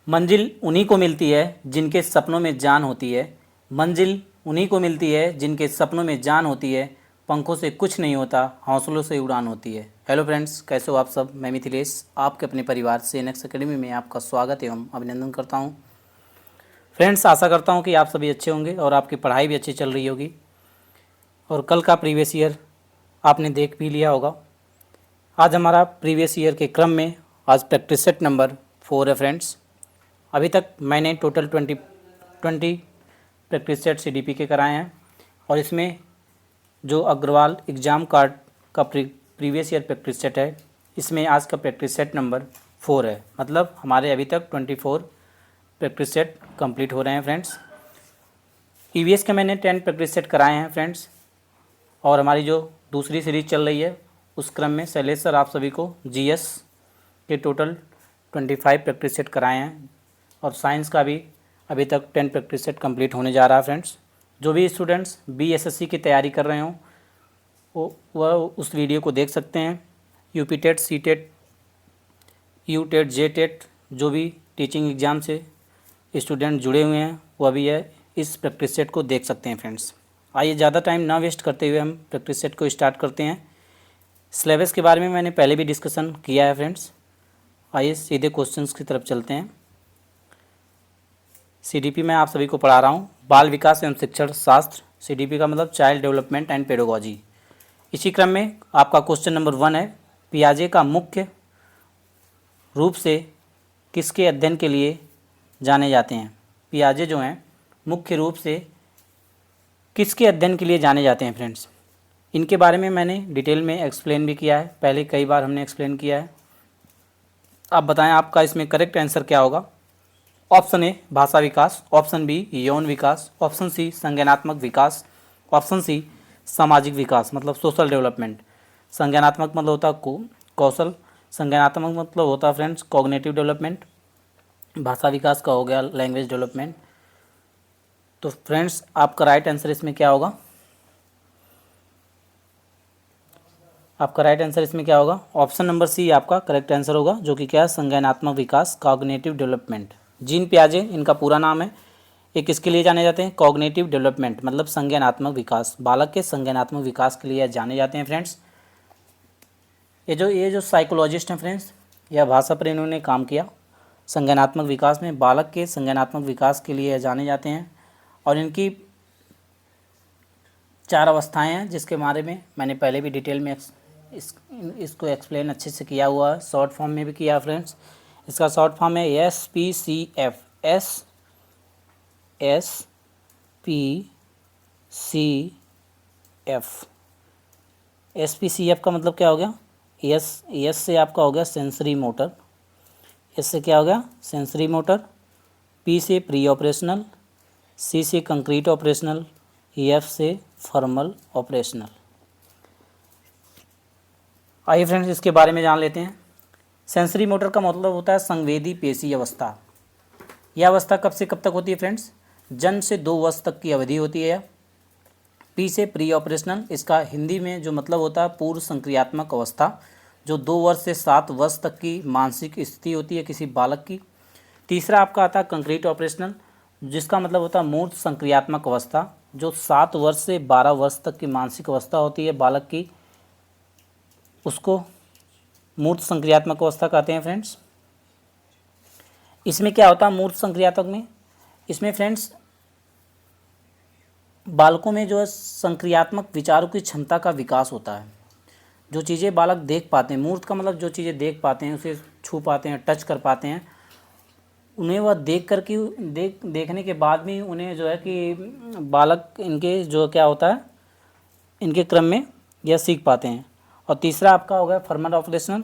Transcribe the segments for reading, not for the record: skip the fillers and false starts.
मंजिल उन्हीं को मिलती है जिनके सपनों में जान होती है। मंजिल उन्हीं को मिलती है जिनके सपनों में जान होती है। पंखों से कुछ नहीं होता, हौसलों से उड़ान होती है। हेलो फ्रेंड्स, कैसे हो आप सब। मैं मिथिलेश आपके अपने परिवार से नेक्स्ट एकेडमी में आपका स्वागत एवं अभिनंदन करता हूं। फ्रेंड्स, आशा करता हूं कि आप सभी अच्छे होंगे और आपकी पढ़ाई भी अच्छी चल रही होगी और कल का प्रीवियस ईयर आपने देख भी लिया होगा। आज हमारा प्रीवियस ईयर के क्रम में आज प्रैक्टिस सेट नंबर 4 है फ्रेंड्स। अभी तक मैंने टोटल 20 प्रैक्टिस सेट CDP के कराए हैं और इसमें जो अग्रवाल एग्ज़ाम कार्ड का प्रीवियस ईयर प्रैक्टिस सेट है, इसमें आज का प्रैक्टिस सेट नंबर 4 है। मतलब हमारे अभी तक 24 प्रैक्टिस सेट कंप्लीट हो रहे हैं फ्रेंड्स। EVS के मैंने 10 प्रैक्टिस सेट कराए हैं फ्रेंड्स और हमारी जो दूसरी सीरीज चल रही है उस क्रम में शैलेश सर आप सभी को GS के टोटल 25 प्रैक्टिस सेट कराए हैं और साइंस का भी अभी तक 10 प्रैक्टिस सेट कंप्लीट होने जा रहा है फ्रेंड्स। जो भी स्टूडेंट्स BSSC की तैयारी कर रहे हों वह उस वीडियो को देख सकते हैं। UP TET, C TET, U TET, J TET जो भी टीचिंग एग्ज़ाम से स्टूडेंट जुड़े हुए हैं वह भी है इस प्रैक्टिस सेट को देख सकते हैं फ्रेंड्स। आइए ज़्यादा टाइम ना वेस्ट करते हुए हम प्रैक्टिस सेट को स्टार्ट करते हैं। सिलेबस के बारे में मैंने पहले भी डिस्कशन किया है फ्रेंड्स। आइए सीधे क्वेश्चंस की तरफ चलते हैं। CDP में आप सभी को पढ़ा रहा हूँ बाल विकास एवं शिक्षण शास्त्र। CDP का मतलब चाइल्ड डेवलपमेंट एंड पेडागोजी। इसी क्रम में आपका क्वेश्चन नंबर 1 है, पियाजे का मुख्य रूप से किसके अध्ययन के लिए जाने जाते हैं। पियाजे जो हैं मुख्य रूप से किसके अध्ययन के लिए जाने जाते हैं फ्रेंड्स। इनके बारे में मैंने डिटेल में एक्सप्लेन भी किया है, पहले कई बार हमने एक्सप्लेन किया है। आप बताएं आपका इसमें करेक्ट आंसर क्या होगा। ऑप्शन ए भाषा विकास, ऑप्शन बी यौन विकास, ऑप्शन सी संज्ञानात्मक विकास, ऑप्शन सी सामाजिक विकास मतलब सोशल डेवलपमेंट। संज्ञानात्मक मतलब होता कौशल, संज्ञानात्मक मतलब होता फ्रेंड्स कॉग्निटिव डेवलपमेंट, भाषा विकास का हो गया लैंग्वेज डेवलपमेंट। तो फ्रेंड्स आपका राइट आंसर इसमें क्या होगा, आपका राइट आंसर इसमें क्या होगा, ऑप्शन नंबर सी आपका करेक्ट आंसर होगा, जो कि क्या है संज्ञानात्मक विकास कॉग्निटिव डेवलपमेंट। जीन पियाजे इनका पूरा नाम है। ये किसके लिए जाने जाते हैं, कॉग्निटिव डेवलपमेंट मतलब संज्ञानात्मक विकास, बालक के संज्ञानात्मक विकास के लिए जाने जाते हैं फ्रेंड्स। ये जो साइकोलॉजिस्ट हैं फ्रेंड्स या भाषा पर इन्होंने काम किया संज्ञानात्मक विकास में, बालक के संज्ञानात्मक विकास के लिए जाने जाते हैं। और इनकी 4 अवस्थाएँ हैं जिसके बारे में मैंने पहले भी डिटेल में इसको एक्सप्लेन अच्छे से किया हुआ है, शॉर्ट फॉर्म में भी किया फ्रेंड्स। इसका शॉर्ट फॉर्म है SPCF। SPCF का मतलब क्या हो गया, यस से आपका हो गया सेंसरी मोटर, एस से क्या हो गया सेंसरी मोटर, P से प्री ऑपरेशनल, C से कंक्रीट ऑपरेशनल, F से फॉर्मल ऑपरेशनल। आइए फ्रेंड्स इसके बारे में जान लेते हैं। सेंसरी मोटर का मतलब होता है संवेदी पेशी अवस्था। यह अवस्था कब से कब तक होती है फ्रेंड्स, जन्म से 2 वर्ष तक की अवधि होती है। P से प्री ऑपरेशनल, इसका हिंदी में जो मतलब होता है पूर्व संक्रियात्मक अवस्था, जो 2 वर्ष से 7 वर्ष तक की मानसिक स्थिति होती है किसी बालक की। तीसरा आपका आता है कंक्रीट ऑपरेशनल, जिसका मतलब होता है मूर्त संक्रियात्मक अवस्था, जो 7 वर्ष से 12 वर्ष तक की मानसिक अवस्था होती है बालक की, उसको मूर्त संक्रियात्मक अवस्था कहते हैं फ्रेंड्स। इसमें क्या होता है मूर्त संक्रियात्मक में, इसमें फ्रेंड्स बालकों में जो है संक्रियात्मक विचारों की क्षमता का विकास होता है। जो चीज़ें बालक देख पाते हैं, मूर्त का मतलब जो चीज़ें देख पाते हैं, उसे छू पाते हैं, टच कर पाते हैं, उन्हें वह देखने के बाद भी उन्हें जो है कि बालक इनके जो क्या होता है इनके क्रम में यह सीख पाते हैं। और तीसरा आपका हो गया फॉर्मल ऑपरेशनल,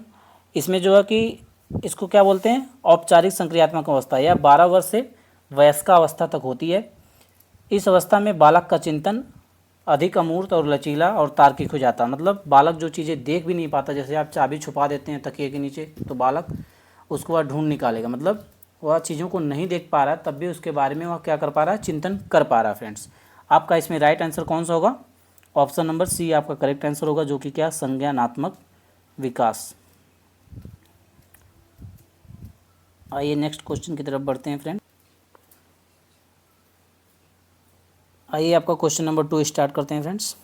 इसमें जो है कि इसको क्या बोलते हैं औपचारिक संक्रियात्मक अवस्था, या 12 वर्ष से वयस्कावस्था तक होती है। इस अवस्था में बालक का चिंतन अधिक अमूर्त और लचीला और तार्किक हो जाता है। मतलब बालक जो चीज़ें देख भी नहीं पाता, जैसे आप चाबी छुपा देते हैं तकिए के नीचे तो बालक उसको वह ढूंढ निकालेगा, मतलब वह चीज़ों को नहीं देख पा रहा तब भी उसके बारे में वह क्या कर पा रहा है, चिंतन कर पा रहा है फ्रेंड्स। आपका इसमें राइट आंसर कौन सा होगा, ऑप्शन नंबर सी आपका करेक्ट आंसर होगा, जो कि क्या संज्ञानात्मक विकास। आइए नेक्स्ट क्वेश्चन की तरफ बढ़ते हैं फ्रेंड। आइए आपका क्वेश्चन नंबर 2 स्टार्ट करते हैं फ्रेंड्स।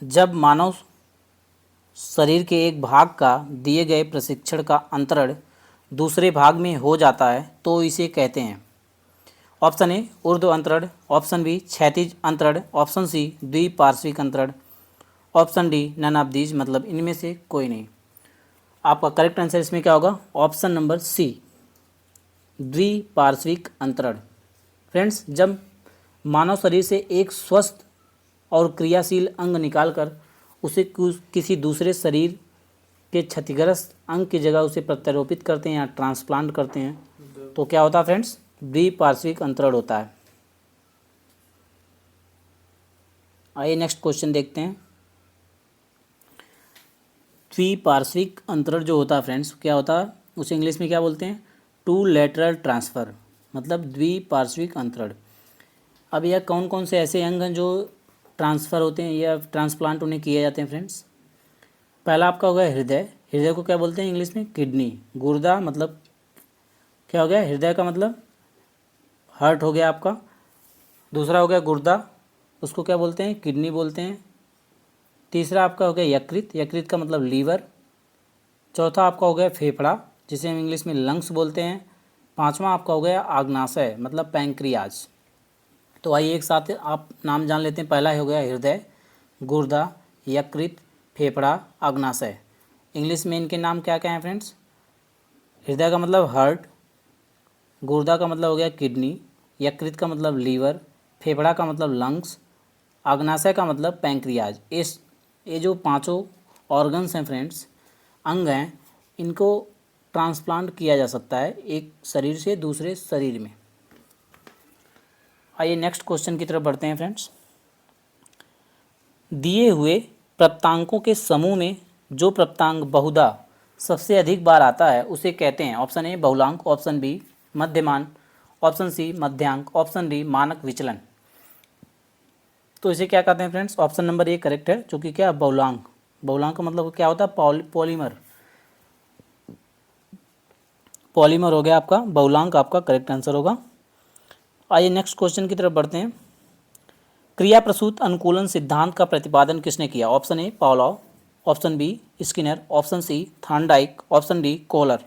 जब मानव शरीर के एक भाग का दिए गए प्रशिक्षण का अंतरण दूसरे भाग में हो जाता है तो इसे कहते हैं। ऑप्शन ए ऊर्ध्व अंतरण, ऑप्शन बी क्षैतिज अंतरण, ऑप्शन सी द्विपार्श्विक अंतरण, option D none of these मतलब इनमें से कोई नहीं। आपका करेक्ट आंसर इसमें क्या होगा? ऑप्शन नंबर सी द्विपार्श्विक अंतरण। फ्रेंड्स, जब मानव शरीर से एक स्वस्थ और क्रियाशील अंग निकालकर उसे किसी दूसरे शरीर के क्षतिग्रस्त अंग की जगह उसे प्रत्यारोपित करते हैं या ट्रांसप्लांट करते हैं तो क्या होता है फ्रेंड्स? द्विपार्श्विक अंतरण होता है। आइए नेक्स्ट क्वेश्चन देखते हैं। द्विपार्श्विक अंतरण जो होता है फ्रेंड्स क्या होता है? उसे इंग्लिश में क्या बोलते हैं? टू लेटरल ट्रांसफ़र मतलब द्विपार्श्विक अंतरण। अब यह कौन कौन से ऐसे अंग हैं जो ट्रांसफ़र होते हैं या ट्रांसप्लांट उन्हें किए जाते हैं फ्रेंड्स? पहला आपका हो गया हृदय। हृदय को क्या बोलते हैं इंग्लिश में? किडनी। गुर्दा मतलब क्या हो गया? हृदय का मतलब हार्ट हो गया आपका। दूसरा हो गया गुर्दा, उसको क्या बोलते हैं? किडनी बोलते हैं। तीसरा आपका हो गया यकृत। यकृत का मतलब लीवर। चौथा आपका हो गया फेफड़ा जिसे हम इंग्लिश में लंग्स बोलते हैं। पांचवा आपका हो गया आग्नाशय मतलब पैंक्रियाज। तो आइए एक साथ आप नाम जान लेते हैं। पहला हो गया हृदय, गुर्दा, यकृत, फेफड़ा, आग्नाशय। इंग्लिश में इनके नाम क्या क्या हैं फ्रेंड्स? हृदय का मतलब हार्ट, गुर्दा का मतलब हो गया किडनी, यकृत का मतलब लीवर, फेफड़ा का मतलब लंग्स, आग्नाशय का मतलब पैंक्रियाज। ये जो पांचों ऑर्गन्स हैं फ्रेंड्स, अंग हैं, इनको ट्रांसप्लांट किया जा सकता है एक शरीर से दूसरे शरीर में। आइए नेक्स्ट क्वेश्चन की तरफ बढ़ते हैं फ्रेंड्स। दिए हुए प्रप्तांकों के समूह में जो प्रप्तांक बहुधा सबसे अधिक बार आता है उसे कहते हैं। ऑप्शन ए बहुलांक, ऑप्शन बी मध्यमान, ऑप्शन सी मध्यांक, ऑप्शन डी मानक विचलन। तो इसे क्या कहते हैं friends? Option number A correct है, जो कि क्या बहुलांक। बहुलांक का मतलब क्या होता है? पॉलीमर। पॉलीमर हो गया आपका, बहुलांक आपका करेक्ट आंसर होगा। आइए नेक्स्ट क्वेश्चन की तरफ बढ़ते हैं। क्रिया प्रसूत अनुकूलन सिद्धांत का प्रतिपादन किसने किया? Option A Pavlov, option B Skinner, option C Thorndike, option D Kohler.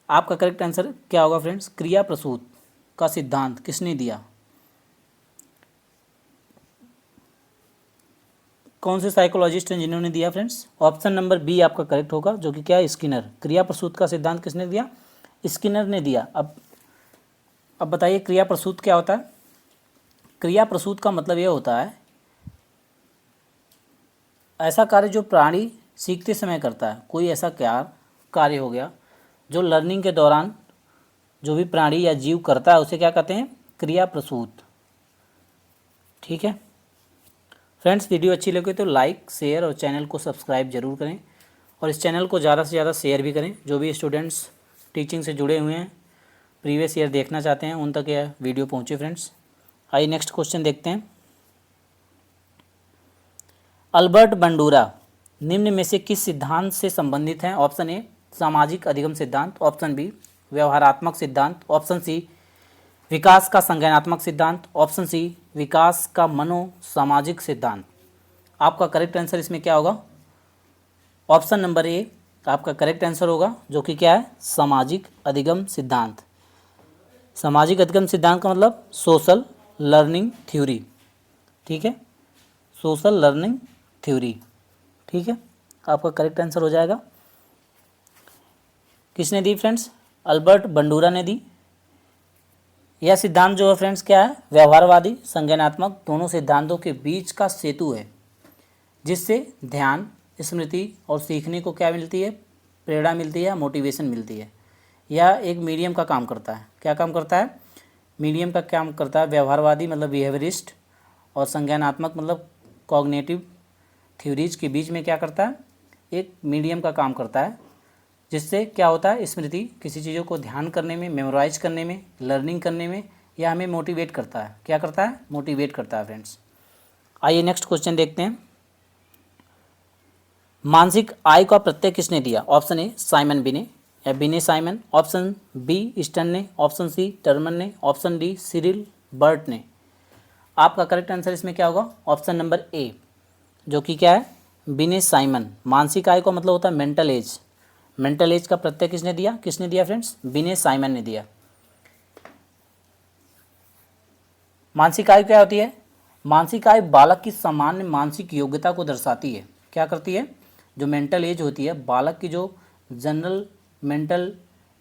आपका करेक्ट आंसर क्या होगा फ्रेंड्स? क्रिया प्रसूत का सिद्धांत किसने दिया? कौन से साइकोलॉजिस्ट हैं जिन्होंने दिया फ्रेंड्स? ऑप्शन नंबर बी आपका करेक्ट होगा, जो कि क्या है? स्किनर। क्रिया प्रसूत का सिद्धांत किसने दिया? स्किनर ने दिया। अब बताइए क्रिया प्रसूत क्या होता है? क्रिया प्रसूत का मतलब ये होता है ऐसा कार्य जो प्राणी सीखते समय करता है। कोई ऐसा क्या कार्य हो गया जो लर्निंग के दौरान जो भी प्राणी या जीव करता है उसे क्या कहते हैं? क्रिया प्रसूत। ठीक है फ्रेंड्स, वीडियो अच्छी लगे तो लाइक, शेयर और चैनल को सब्सक्राइब जरूर करें और इस चैनल को ज़्यादा से ज़्यादा शेयर भी करें। जो भी स्टूडेंट्स टीचिंग से जुड़े हुए हैं, प्रीवियस ईयर देखना चाहते हैं, उन तक यह वीडियो पहुँचे फ्रेंड्स। आइए नेक्स्ट क्वेश्चन देखते हैं। अल्बर्ट बंडूरा निम्न में से किस सिद्धांत से संबंधित हैं? ऑप्शन ए सामाजिक अधिगम सिद्धांत, ऑप्शन बी व्यवहारात्मक सिद्धांत, ऑप्शन सी विकास का संज्ञानात्मक सिद्धांत, ऑप्शन सी विकास का मनो सामाजिक सिद्धांत। आपका करेक्ट आंसर इसमें क्या होगा? ऑप्शन नंबर ए आपका करेक्ट आंसर होगा, जो कि क्या है? सामाजिक अधिगम सिद्धांत। सामाजिक अधिगम सिद्धांत का मतलब सोशल लर्निंग थ्योरी। ठीक है, सोशल लर्निंग थ्योरी। ठीक है, आपका करेक्ट आंसर हो जाएगा। किसने दी फ्रेंड्स? अल्बर्ट बंडूरा ने दी। यह सिद्धांत जो है फ्रेंड्स क्या है? व्यवहारवादी संज्ञानात्मक दोनों सिद्धांतों के बीच का सेतु है, जिससे ध्यान, स्मृति और सीखने को क्या मिलती है? प्रेरणा मिलती है, मोटिवेशन मिलती है। यह एक मीडियम का काम करता है। क्या काम करता है? मीडियम का काम करता है। व्यवहारवादी मतलब बिहेवियरिस्ट और संज्ञानात्मक मतलब कॉग्निटिव थ्योरीज के बीच में क्या करता है? एक मीडियम का काम करता है, जिससे क्या होता है? स्मृति, किसी चीज़ों को ध्यान करने में, मेमोराइज करने में, लर्निंग करने में, यह हमें मोटिवेट करता है। क्या करता है? मोटिवेट करता है फ्रेंड्स। आइए नेक्स्ट क्वेश्चन देखते हैं। मानसिक आय का प्रत्यय किसने दिया? ऑप्शन ए साइमन बिने या बिने साइमन, ऑप्शन बी स्टन ने, ऑप्शन सी टर्मन ने, ऑप्शन डी सिरिल बर्ट ने। आपका करेक्ट आंसर इसमें क्या होगा? ऑप्शन नंबर ए, जो कि क्या है? बिने साइमन। मानसिक आय का मतलब होता है मेंटल एज। मेंटल एज का प्रत्यय किसने दिया? किसने दिया फ्रेंड्स? बिने साइमन ने दिया। मानसिक आयु क्या होती है? मानसिक आयु बालक की सामान्य मानसिक योग्यता को दर्शाती है। क्या करती है? जो मेंटल एज होती है, बालक की जो जनरल मेंटल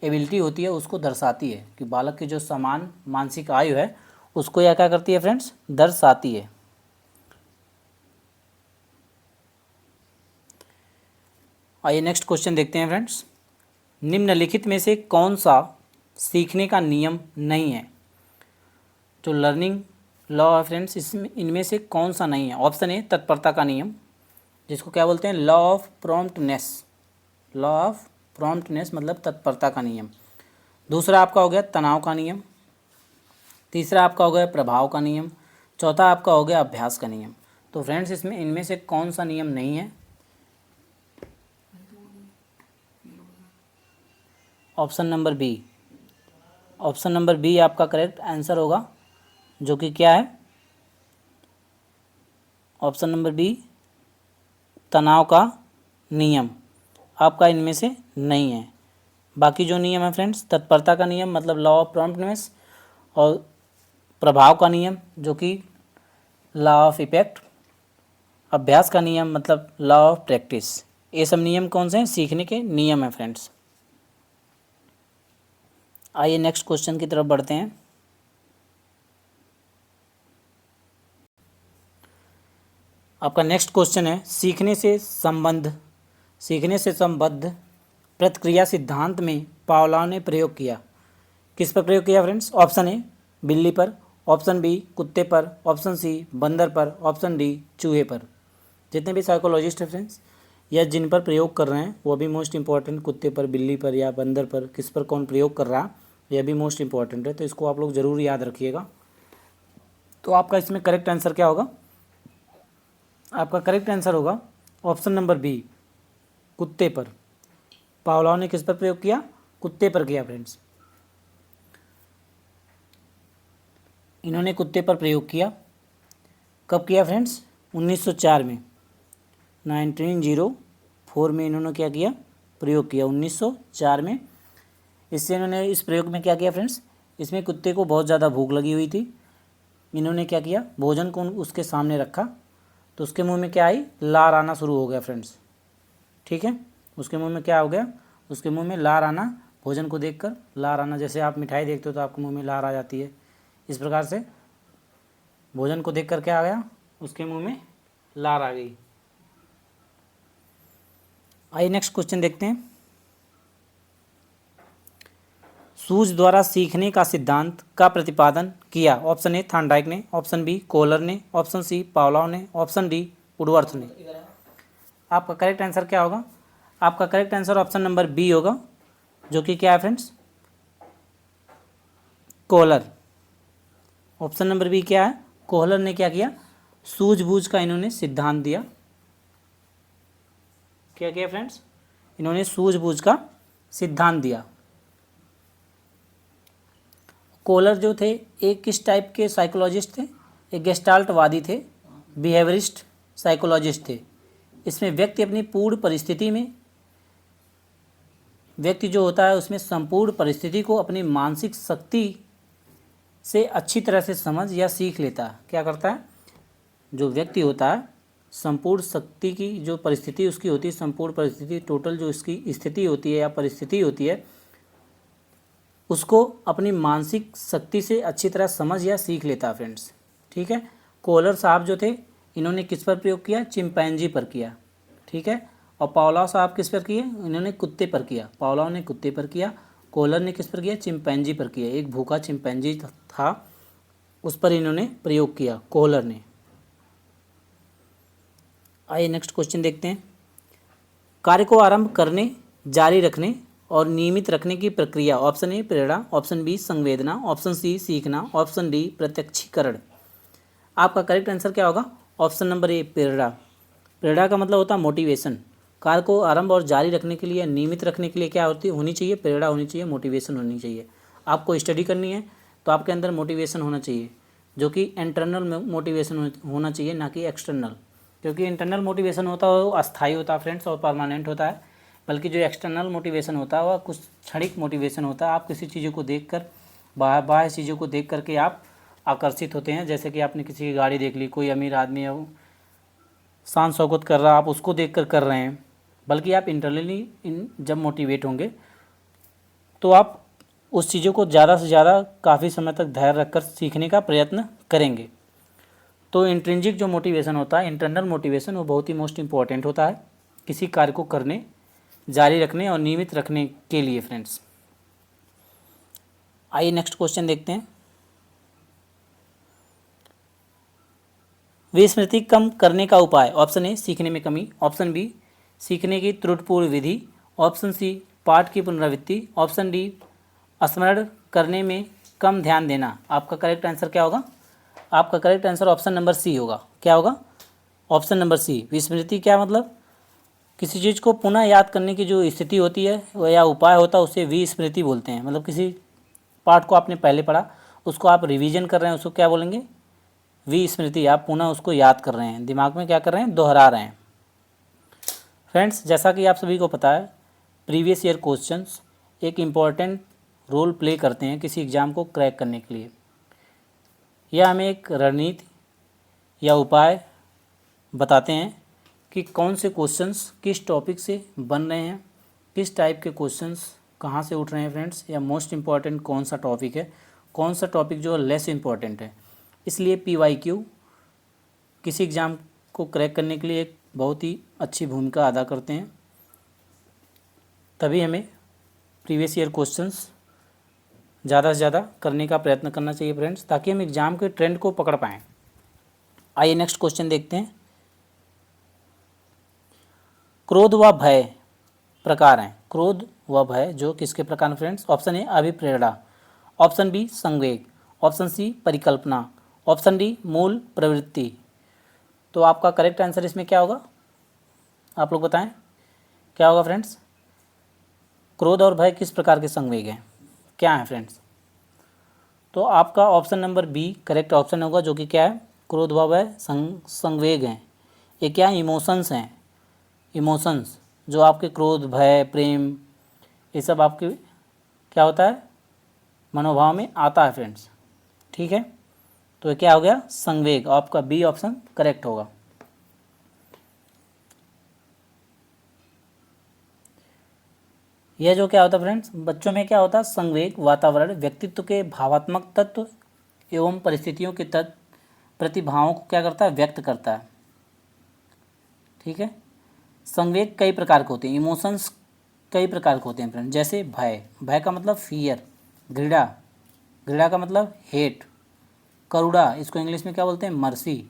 एबिलिटी होती है उसको दर्शाती है, कि बालक की जो समान मानसिक आयु है उसको यह क्या करती है फ्रेंड्स? दर्शाती है। आइए नेक्स्ट क्वेश्चन देखते हैं फ्रेंड्स। निम्नलिखित में से कौन सा सीखने का नियम नहीं है? जो लर्निंग लॉ है फ्रेंड्स, इसमें इनमें से कौन सा नहीं है? ऑप्शन ए तत्परता का नियम, जिसको क्या बोलते हैं? Law of promptness. Law of promptness मतलब तत्परता का नियम। दूसरा आपका हो गया तनाव का नियम। तीसरा आपका हो गया प्रभाव का नियम। चौथा आपका हो गया अभ्यास का नियम। तो फ्रेंड्स इसमें इनमें से कौन सा नियम नहीं है? Option number B. Option number B आपका करेक्ट आंसर होगा, जो कि क्या है? ऑप्शन नंबर बी तनाव का नियम आपका इनमें से नहीं है। बाकी जो नियम है फ्रेंड्स, तत्परता का नियम मतलब लॉ ऑफ प्रॉम्प्टनेस, और प्रभाव का नियम जो कि लॉ ऑफ इफेक्ट, अभ्यास का नियम मतलब लॉ ऑफ प्रैक्टिस, ये सब नियम कौन से हैं? सीखने के नियम हैं फ्रेंड्स। आइए नेक्स्ट क्वेश्चन की तरफ बढ़ते हैं। आपका नेक्स्ट क्वेश्चन है सीखने से संबद्ध प्रतिक्रिया सिद्धांत में पावलोव ने प्रयोग किया। किस पर प्रयोग किया फ्रेंड्स? ऑप्शन ए बिल्ली पर, ऑप्शन बी कुत्ते पर, ऑप्शन सी बंदर पर, ऑप्शन डी चूहे पर। जितने भी साइकोलॉजिस्ट हैं फ्रेंड्स, या जिन पर प्रयोग कर रहे हैं वो भी मोस्ट इंपॉर्टेंट, कुत्ते पर, बिल्ली पर या बंदर पर, किस पर कौन प्रयोग कर रहा है यह भी मोस्ट इंपॉर्टेंट है, तो इसको आप लोग ज़रूर याद रखिएगा। तो आपका इसमें करेक्ट आंसर क्या होगा? आपका करेक्ट आंसर होगा ऑप्शन नंबर बी, कुत्ते पर। पावलोव ने किस पर प्रयोग किया? कुत्ते पर किया फ्रेंड्स। इन्होंने कुत्ते पर प्रयोग किया। कब किया फ्रेंड्स? 1904 में, 1904 में इन्होंने क्या किया? प्रयोग किया 1904 में। इससे इन्होंने इस प्रयोग में क्या किया फ्रेंड्स? इसमें कुत्ते को बहुत ज़्यादा भूख लगी हुई थी। इन्होंने क्या किया? भोजन को उसके सामने रखा तो उसके मुंह में क्या आई? लार आना शुरू हो गया फ्रेंड्स। ठीक है, उसके मुंह में क्या हो गया? उसके मुंह में लार आना, भोजन को देखकर लार आना। जैसे आप मिठाई देखते हो तो आपके मुंह में लार आ जाती है, इस प्रकार से भोजन को देखकर क्या आ गया? उसके मुंह में लार आ गई। आइए नेक्स्ट क्वेश्चन देखते हैं। सूज द्वारा सीखने का सिद्धांत का प्रतिपादन किया। ऑप्शन ए थॉर्नडाइक ने, ऑप्शन बी कोहलर ने, ऑप्शन सी पावलोव ने, ऑप्शन डी वुडवर्थ ने। आपका करेक्ट आंसर क्या होगा? आपका correct answer option number B होगा, जो कि क्या है friends? Kohler. Option number B क्या है? कोहलर ने क्या किया? सूझबूझ का इन्होंने सिद्धांत दिया। क्या किया फ्रेंड्स? इन्होंने सूझबूझ का सिद्धांत दिया। कोहलर जो थे एक किस टाइप के साइकोलॉजिस्ट थे? एक गेस्टाल्टवादी थे, बिहेवियरिस्ट साइकोलॉजिस्ट थे। इसमें व्यक्ति अपनी पूर्ण परिस्थिति में, व्यक्ति जो होता है उसमें संपूर्ण परिस्थिति को अपनी मानसिक शक्ति से अच्छी तरह से समझ या सीख लेता है। क्या करता है? जो व्यक्ति होता है संपूर्ण शक्ति की जो परिस्थिति उसकी होती है, संपूर्ण परिस्थिति, टोटल जो इसकी स्थिति होती है या परिस्थिति होती है, उसको अपनी मानसिक शक्ति से अच्छी तरह समझ या सीख लेता है फ्रेंड्स। ठीक है, कोहलर साहब जो थे इन्होंने किस पर प्रयोग किया? चिंपैंजी पर किया। ठीक है, और पावलोव साहब किस पर किए? इन्होंने कुत्ते पर किया। पावलोव ने कुत्ते पर किया, कोहलर ने किस पर किया? चिंपैंजी पर किया। एक भूखा चिंपैंजी था उस पर इन्होंने प्रयोग किया, कोहलर ने। आइए नेक्स्ट क्वेश्चन देखते हैं। कार्य को आरंभ करने, जारी रखने और नियमित रखने की प्रक्रिया। ऑप्शन ए प्रेरणा, ऑप्शन बी संवेदना, ऑप्शन सी सीखना, ऑप्शन डी प्रत्यक्षीकरण। आपका करेक्ट आंसर क्या होगा? ऑप्शन नंबर ए प्रेरणा। प्रेरणा का मतलब होता है मोटिवेशन। कार्य को आरंभ और जारी रखने के लिए, नियमित रखने के लिए क्या होनी चाहिए? प्रेरणा होनी चाहिए, मोटिवेशन होनी चाहिए। आपको स्टडी करनी है तो आपके अंदर मोटिवेशन होना चाहिए, जो कि इंटरनल मोटिवेशन होना चाहिए, ना कि एक्सटर्नल। क्योंकि इंटरनल मोटिवेशन होता है वो अस्थायी होता है फ्रेंड्स और परमानेंट होता है, बल्कि जो एक्सटर्नल मोटिवेशन होता है वह कुछ क्षणिक मोटिवेशन होता है। आप किसी चीज़ों को देखकर, बाहर चीज़ों को देख करके आप आकर्षित होते हैं। जैसे कि आपने किसी की गाड़ी देख ली, कोई अमीर आदमी है वो शान शौकत कर रहा, आप उसको देख कर रहे हैं, बल्कि आप इंटरनली जब मोटिवेट होंगे तो आप उस चीज़ों को ज़्यादा से ज़्यादा काफ़ी समय तक धैर्य रखकर सीखने का प्रयत्न करेंगे। तो इंट्रिंसिक जो मोटिवेशन होता है, इंटरनल मोटिवेशन, वो बहुत ही मोस्ट इम्पॉर्टेंट होता है किसी कार्य को करने, जारी रखने और नियमित रखने के लिए फ्रेंड्स। आइए नेक्स्ट क्वेश्चन देखते हैं। विस्मृति कम करने का उपाय। ऑप्शन ए सीखने में कमी, ऑप्शन बी सीखने की त्रुटिपूर्ण विधि, ऑप्शन सी पाठ की पुनरावृत्ति, ऑप्शन डी स्मरण करने में कम ध्यान देना। आपका करेक्ट आंसर क्या होगा? आपका correct answer option number C होगा। क्या होगा? Option number C. विस्मृति क्या मतलब? किसी चीज़ को पुनः याद करने की जो स्थिति होती है वह या उपाय होता है, उसे विस्मृति बोलते हैं। मतलब किसी पाठ को आपने पहले पढ़ा, उसको आप रिवीजन कर रहे हैं, उसको क्या बोलेंगे? विस्मृति। आप पुनः उसको याद कर रहे हैं, दिमाग में क्या कर रहे हैं? दोहरा रहे हैं। फ्रेंड्स, जैसा कि आप सभी को पता है, प्रीवियस ईयर क्वेश्चंस एक इम्पॉर्टेंट रोल प्ले करते हैं किसी एग्ज़ाम को क्रैक करने के लिए। यह हमें एक रणनीति या उपाय बताते हैं कि कौन से क्वेश्चंस किस टॉपिक से बन रहे हैं, किस टाइप के क्वेश्चंस कहाँ से उठ रहे हैं फ्रेंड्स, या मोस्ट इम्पॉर्टेंट कौन सा टॉपिक है, कौन सा टॉपिक जो लेस इम्पॉर्टेंट है। इसलिए PYQ किसी एग्ज़ाम को क्रैक करने के लिए एक बहुत ही अच्छी भूमिका अदा करते हैं। तभी हमें प्रीवियस ईयर क्वेश्चंस ज़्यादा से ज़्यादा करने का प्रयत्न करना चाहिए फ्रेंड्स, ताकि हम एग्ज़ाम के ट्रेंड को पकड़ पाएँ। आइए नेक्स्ट क्वेश्चन देखते हैं। क्रोध व भय प्रकार हैं। क्रोध व भय जो किसके प्रकार हैं फ्रेंड्स? ऑप्शन ए अभिप्रेरणा, ऑप्शन बी संवेग, ऑप्शन सी परिकल्पना, ऑप्शन डी मूल प्रवृत्ति। तो आपका करेक्ट आंसर इसमें क्या होगा? आप लोग बताएं क्या होगा फ्रेंड्स? क्रोध और भय किस प्रकार के संवेग हैं, क्या है फ्रेंड्स? तो आपका option number B correct option होगा, जो कि क्या है? क्रोध व भय संवेग हैं। ये क्या? इमोशंस हैं। इमोशंस जो आपके क्रोध, भय, प्रेम, ये सब आपके क्या होता है? मनोभाव में आता है फ्रेंड्स। ठीक है, तो ये क्या हो गया? संवेग। आपका बी ऑप्शन करेक्ट होगा। यह जो क्या होता है फ्रेंड्स, बच्चों में क्या होता है? संवेग वातावरण व्यक्तित्व के भावात्मक तत्व एवं परिस्थितियों के प्रतिभावों को क्या करता है? व्यक्त करता है। ठीक है, संवेग कई प्रकार के होते हैं, इमोशंस कई प्रकार के होते हैं फ्रेंड। जैसे भय, भय का मतलब फियर, घृणा, घृणा का मतलब हेट, करुणा, इसको इंग्लिश में क्या बोलते हैं? मर्सी,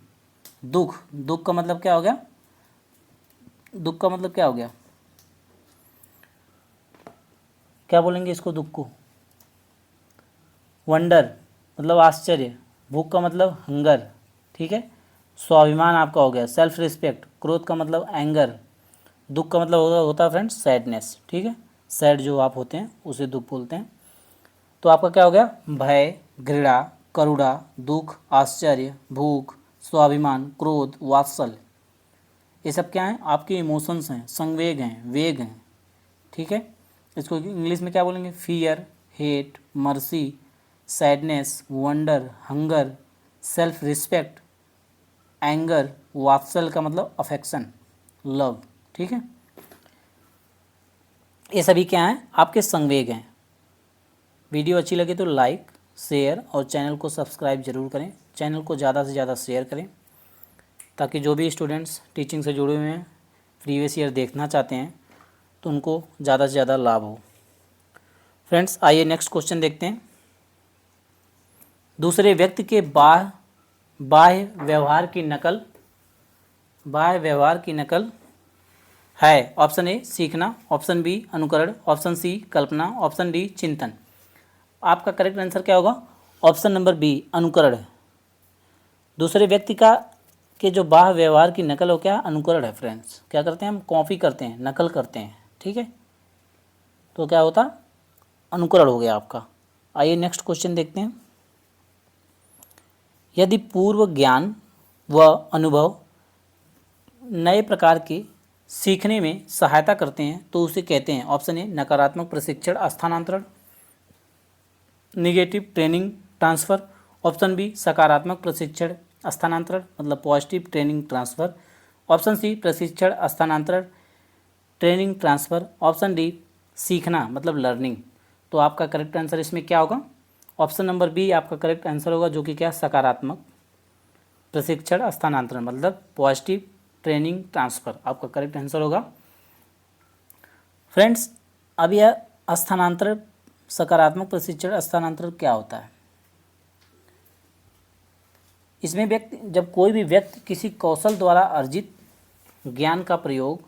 दुख, दुख का मतलब क्या हो गया? दुख का मतलब क्या हो गया? क्या बोलेंगे इसको दुख को? वंडर मतलब आश्चर्य, भूख का मतलब हंगर। ठीक है, स्वाभिमान आपका हो गया, सेल्फ रिस्पेक्ट, क्रोध का मतलब एंगर, दुख का मतलब होता है फ्रेंड्स सैडनेस। ठीक है, सैड जो आप होते हैं उसे दुख बोलते हैं। तो आपका क्या हो गया? भय, घृणा, करुणा, दुख, आश्चर्य, भूख, स्वाभिमान, क्रोध, वात्सल्य, ये सब क्या हैं? आपके इमोशंस हैं, संवेग हैं, वेग हैं। ठीक है, इसको इंग्लिश में क्या बोलेंगे? Fear, hate, mercy, sadness, wonder, hunger, self respect, anger, Vatsal का मतलब अफेक्शन, लव। ठीक है, ये सभी क्या हैं? आपके संवेग हैं। वीडियो अच्छी लगे तो लाइक, शेयर और चैनल को सब्सक्राइब जरूर करें। चैनल को ज़्यादा से ज़्यादा शेयर करें, ताकि जो भी स्टूडेंट्स टीचिंग से जुड़े हुए हैं, प्रीवियस ईयर देखना चाहते हैं, तो उनको ज़्यादा से ज़्यादा लाभ हो। फ्रेंड्स, आइए नेक्स्ट क्वेश्चन देखते हैं। दूसरे व्यक्ति के बाह्य व्यवहार की नकल, बाह्य व्यवहार की नकल है। ऑप्शन ए सीखना, ऑप्शन बी अनुकरण, ऑप्शन सी कल्पना, ऑप्शन डी चिंतन। आपका करेक्ट आंसर क्या होगा? ऑप्शन नंबर बी अनुकरण। दूसरे व्यक्ति के जो बाह्य व्यवहार की नकल हो क्या अनुकरण है फ्रेंड्स। क्या करते हैं हम कॉपी करते हैं, नकल करते हैं, ठीक है। तो क्या होता अनुकरण हो गया आपका। आइए नेक्स्ट क्वेश्चन देखते हैं। यदि पूर्व ज्ञान व अनुभव नए प्रकार के सीखने में सहायता करते हैं तो उसे कहते हैं ऑप्शन ए नकारात्मक प्रशिक्षण स्थानांतरण, negative training transfer, option B सकारात्मक प्रशिक्षण स्थानांतरण मतलब positive training transfer, option C प्रशिक्षण स्थानांतरण ट्रेनिंग ट्रांसफ़र, ऑप्शन डी सीखना मतलब लर्निंग। तो आपका करेक्ट आंसर इसमें क्या होगा, ऑप्शन नंबर बी आपका करेक्ट आंसर होगा, जो कि क्या सकारात्मक प्रशिक्षण स्थानांतरण मतलब पॉजिटिव ट्रेनिंग ट्रांसफ़र आपका करेक्ट आंसर होगा। फ्रेंड्स अब यह स्थानांतरण सकारात्मक प्रशिक्षण स्थानांतरण क्या होता है। इसमें व्यक्ति जब कोई भी व्यक्ति किसी कौशल द्वारा अर्जित ज्ञान का प्रयोग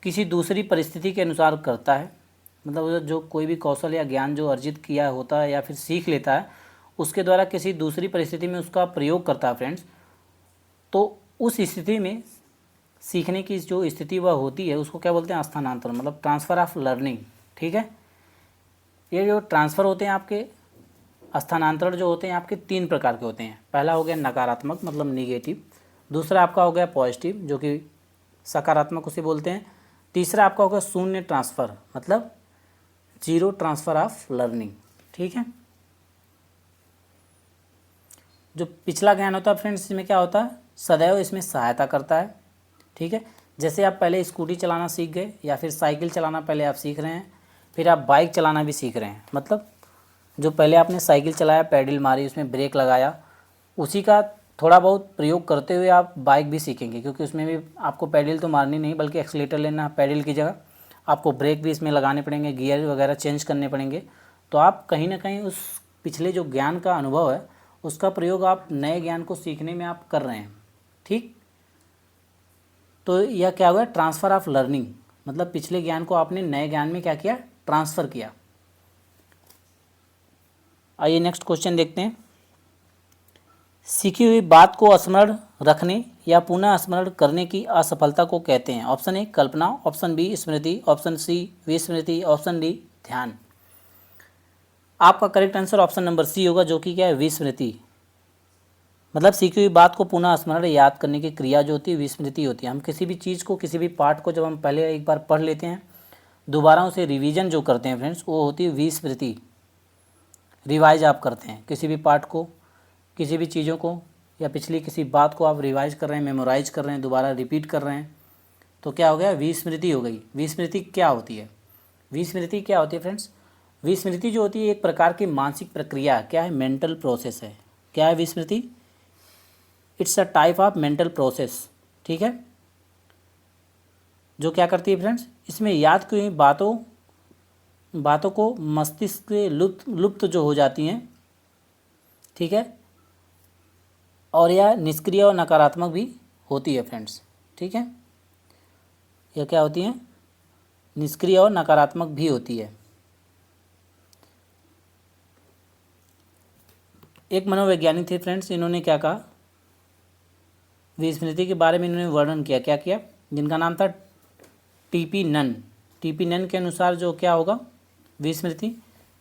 किसी दूसरी परिस्थिति के अनुसार करता है, मतलब जो कोई भी कौशल या ज्ञान जो अर्जित किया होता है या फिर सीख लेता है उसके द्वारा किसी दूसरी परिस्थिति में उसका प्रयोग करता है फ्रेंड्स, तो उस स्थिति में सीखने की जो स्थिति वह होती है उसको क्या बोलते हैं स्थानांतरण मतलब ट्रांसफ़र ऑफ लर्निंग, ठीक है। ये जो ट्रांसफ़र होते हैं आपके स्थानांतरण जो होते हैं आपके तीन प्रकार के होते हैं। पहला हो गया नकारात्मक मतलब निगेटिव, दूसरा आपका हो गया पॉजिटिव जो कि सकारात्मक उसे बोलते हैं, तीसरा आपका होगा शून्य ट्रांसफ़र मतलब जीरो ट्रांसफ़र ऑफ लर्निंग, ठीक है। जो पिछला ज्ञान होता है फ्रेंड्स इसमें क्या होता है सदैव इसमें सहायता करता है, ठीक है। जैसे आप पहले स्कूटी चलाना सीख गए या फिर साइकिल चलाना पहले आप सीख रहे हैं, फिर आप बाइक चलाना भी सीख रहे हैं, मतलब जो पहले आपने साइकिल चलाया पैडल मारी उसमें ब्रेक लगाया उसी का थोड़ा बहुत प्रयोग करते हुए आप बाइक भी सीखेंगे, क्योंकि उसमें भी आपको पैडल तो मारनी नहीं बल्कि एक्सीलेटर लेना है, पैडल की जगह आपको ब्रेक भी इसमें लगाने पड़ेंगे, गियर वगैरह चेंज करने पड़ेंगे। तो आप कहीं ना कहीं उस पिछले जो ज्ञान का अनुभव है उसका प्रयोग आप नए ज्ञान को सीखने में आप कर रहे हैं, ठीक। तो यह क्या हुआ ट्रांसफ़र ऑफ लर्निंग मतलब पिछले ज्ञान को आपने नए ज्ञान में क्या किया ट्रांसफ़र किया। आइए नेक्स्ट क्वेश्चन देखते हैं। सीखी हुई बात को स्मरण रखने या पुनः स्मरण करने की असफलता को कहते हैं ऑप्शन ए कल्पना, ऑप्शन बी स्मृति, ऑप्शन सी विस्मृति, ऑप्शन डी ध्यान। आपका correct answer option number C होगा, जो कि क्या है विस्मृति मतलब सीखी हुई बात को पुनः स्मरण याद करने की क्रिया जो होती है विस्मृति होती है। हम किसी भी चीज़ को किसी भी पाठ को जब हम पहले एक बार पढ़ लेते हैं दोबारा उसे रिवीजन जो करते हैं फ्रेंड्स वो होती है विस्मृति। रिवाइज आप करते हैं किसी भी पाठ को किसी भी चीज़ों को या पिछली किसी बात को आप रिवाइज कर रहे हैं मेमोराइज कर रहे हैं दोबारा रिपीट कर रहे हैं, तो क्या हो गया विस्मृति हो गई। विस्मृति क्या होती है, विस्मृति क्या होती है फ्रेंड्स, विस्मृति जो होती है एक प्रकार की मानसिक प्रक्रिया क्या है मेंटल प्रोसेस है। क्या है विस्मृति, it's a type of mental process, ठीक है, जो क्या करती है फ्रेंड्स इसमें याद की हुई बातों को मस्तिष्क से लुप्त जो हो जाती हैं, ठीक है, और यह निष्क्रिय और नकारात्मक भी होती है फ्रेंड्स, ठीक है। यह क्या होती हैं निष्क्रिय और नकारात्मक भी होती है। एक मनोवैज्ञानिक थे फ्रेंड्स, इन्होंने क्या कहा विस्मृति के बारे में इन्होंने वर्णन किया, क्या किया, जिनका नाम था टीपी नन। टीपी नन के अनुसार जो क्या होगा विस्मृति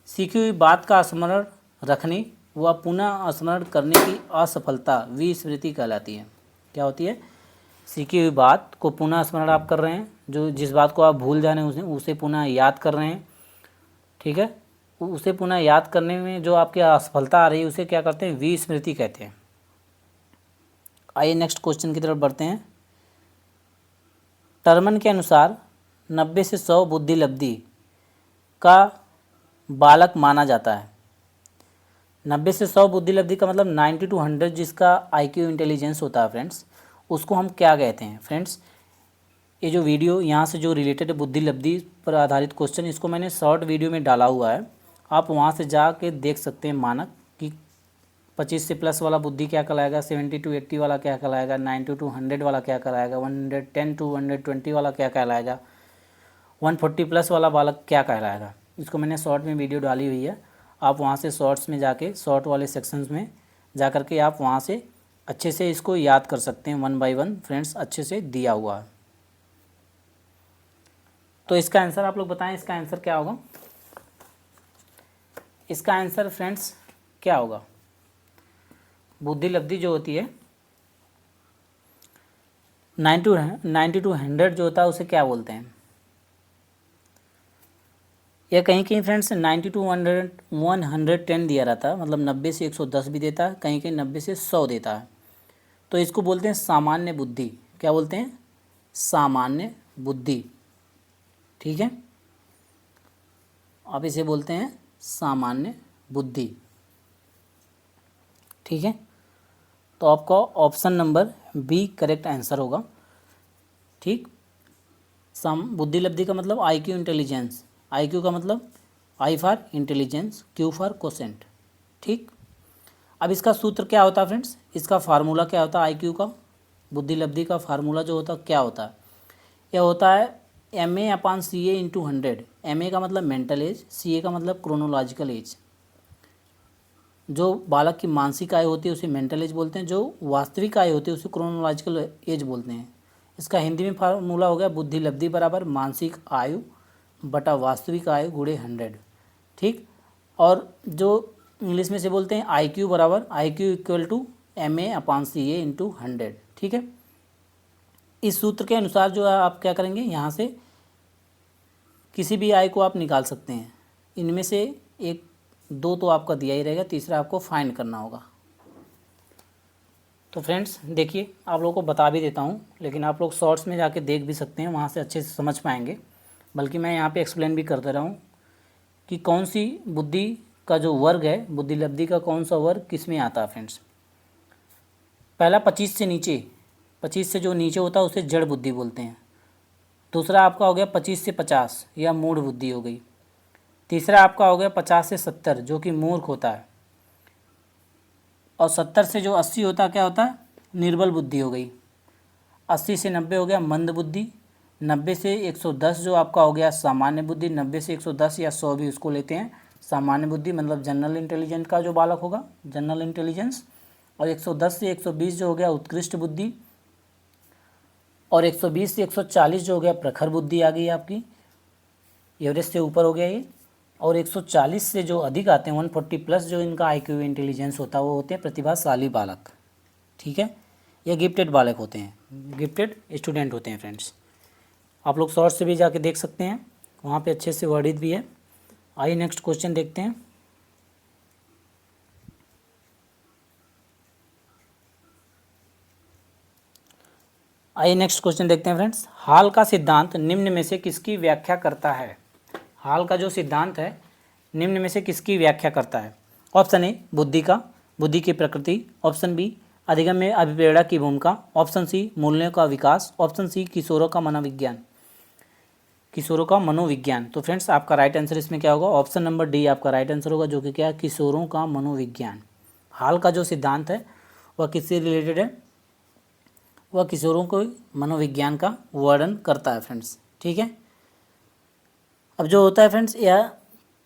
सीखी हुई बात का स्मरण रखने व पुनः स्मरण करने की असफलता विस्मृति कहलाती है। क्या होती है सीखी हुई बात को पुनः स्मरण आप कर रहे हैं, जो जिस बात को आप भूल जा रहे हैं उसे पुनः याद कर रहे हैं, ठीक है, उसे पुनः याद करने में जो आपकी असफलता आ रही है उसे क्या करते हैं विस्मृति कहते हैं। आइए नेक्स्ट क्वेश्चन की तरफ बढ़ते हैं। टर्मन के अनुसार 90 से 100 बुद्धि लब्धि का बालक माना जाता है। 90 से 100 बुद्धि लब्धि का मतलब 90 to 100 जिसका आईक्यू इंटेलिजेंस होता है फ्रेंड्स, उसको हम क्या कहते हैं फ्रेंड्स। ये जो वीडियो यहाँ से जो रिलेटेड बुद्धि लब्धि पर आधारित क्वेश्चन इसको मैंने शॉर्ट वीडियो में डाला हुआ है, आप वहाँ से जा के देख सकते हैं मानक कि 25 से प्लस वाला बुद्धि क्या कहलाएगा, 70 to 80 वाला क्या कहलाएगा, 90 to 100 वाला क्या कहलाएगा, 110 to 120 वाला क्या कहलाएगा, 140 प्लस वाला बालक क्या कहलाएगा। इसको मैंने शॉर्ट में वीडियो डाली हुई है, आप वहाँ से शॉर्ट्स में जाके शॉर्ट वाले सेक्शंस में जा कर के आप वहाँ से अच्छे से इसको याद कर सकते हैं, 1 बाय 1 फ्रेंड्स अच्छे से दिया हुआ है। तो इसका आंसर आप लोग बताएं, इसका आंसर क्या होगा? इसका आंसर फ्रेंड्स क्या होगा? बुद्धि लब्धि जो होती है 90 to 100 जो होता है उसे क्या बोलते हैं? या कहीं कहीं फ्रेंड्स 90 to 110 दिया रहता है, मतलब 90 से 110 भी देता है, कहीं कहीं 90 से 100 देता है। तो इसको बोलते हैं सामान्य बुद्धि। क्या बोलते हैं? सामान्य बुद्धि। ठीक है, आप इसे बोलते हैं सामान्य बुद्धि। ठीक है, तो आपका option number B correct answer होगा। ठीक, बुद्धि लब्धि का मतलब IQ इंटेलिजेंस। IQ का मतलब I for intelligence, Q for quotient. ठीक, अब इसका सूत्र क्या होता है फ्रेंड्स? इसका फार्मूला क्या होता है IQ का? बुद्धि लब्धि का फार्मूला जो होता है क्या होता है? यह होता है MA/CA इंटू 100। MA का मतलब मेंटल एज, CA का मतलब क्रोनोलॉजिकल एज। जो बालक की मानसिक आयु होती है उसे मेंटल एज बोलते हैं, जो वास्तविक आयु होती है उसे क्रोनोलॉजिकल एज बोलते हैं। इसका हिंदी में फार्मूला हो गया बुद्धि लब्धि बराबर मानसिक आयु बटा वास्तविक आयु गुणे 100। ठीक, और जो इंग्लिश में से बोलते हैं IQ बराबर IQ equal to MA/CA into 100। ठीक है, इस सूत्र के अनुसार जो है आप क्या करेंगे, यहाँ से किसी भी आय को आप निकाल सकते हैं। इनमें से एक दो तो आपका दिया ही रहेगा, तीसरा आपको फाइंड करना होगा। तो फ्रेंड्स देखिए, आप लोगों को बता भी देता हूँ, लेकिन आप लोग शॉर्ट्स में जाके देख भी सकते हैं, वहाँ से अच्छे से समझ पाएंगे। बल्कि मैं यहाँ पे एक्सप्लेन भी करते रहा हूँ कि कौन सी बुद्धि का जो वर्ग है, बुद्धि लब्धि का कौन सा वर्ग किस में आता है फ्रेंड्स। पहला 25 से नीचे, 25 से जो नीचे होता है उसे जड़ बुद्धि बोलते हैं। दूसरा आपका हो गया 25 से 50 या मूढ़ बुद्धि हो गई। तीसरा आपका हो गया 50 से 70 जो कि मूर्ख होता है। और 70 से जो 80 होता है क्या होता है? निर्बल बुद्धि हो गई। 80 से 90 हो गया मंद बुद्धि। 90 से 110 जो आपका हो गया सामान्य बुद्धि। 90 से 110 या 100 भी उसको लेते हैं सामान्य बुद्धि, मतलब जनरल इंटेलिजेंट का जो बालक होगा, जनरल इंटेलिजेंस। और 110 से 120 जो हो गया उत्कृष्ट बुद्धि। और 120 से 140 जो हो गया प्रखर बुद्धि आ गई आपकी, एवरेज से ऊपर हो गया ये। और 140 से जो अधिक आते हैं 140 प्लस जो इनका IQ इंटेलिजेंस होता है वो होते हैं प्रतिभाशाली बालक। ठीक है, ये गिफ्टेड बालक होते हैं, गिफ्टेड स्टूडेंट होते हैं फ्रेंड्स। आप लोग शॉर्ट से भी जाके देख सकते हैं, वहाँ पे अच्छे से वर्णित भी है। आइए नेक्स्ट क्वेश्चन देखते हैं। आइए नेक्स्ट क्वेश्चन देखते हैं फ्रेंड्स। हाल का सिद्धांत निम्न में से किसकी व्याख्या करता है? हाल का जो सिद्धांत है निम्न में से किसकी व्याख्या करता है? ऑप्शन ए बुद्धि का, बुद्धि की प्रकृति। ऑप्शन बी अधिगम में अभिप्रेरणा की भूमिका। ऑप्शन सी मूल्यों का विकास। ऑप्शन सी किशोरों का मनोविज्ञान, किशोरों का मनोविज्ञान। तो फ्रेंड्स आपका राइट आंसर इसमें क्या होगा? ऑप्शन नंबर डी आपका राइट आंसर होगा, जो कि क्या है? किशोरों का मनोविज्ञान। हाल का जो सिद्धांत है वह किससे रिलेटेड है? वह किशोरों को मनोविज्ञान का वर्णन करता है फ्रेंड्स। ठीक है, अब जो होता है फ्रेंड्स, यह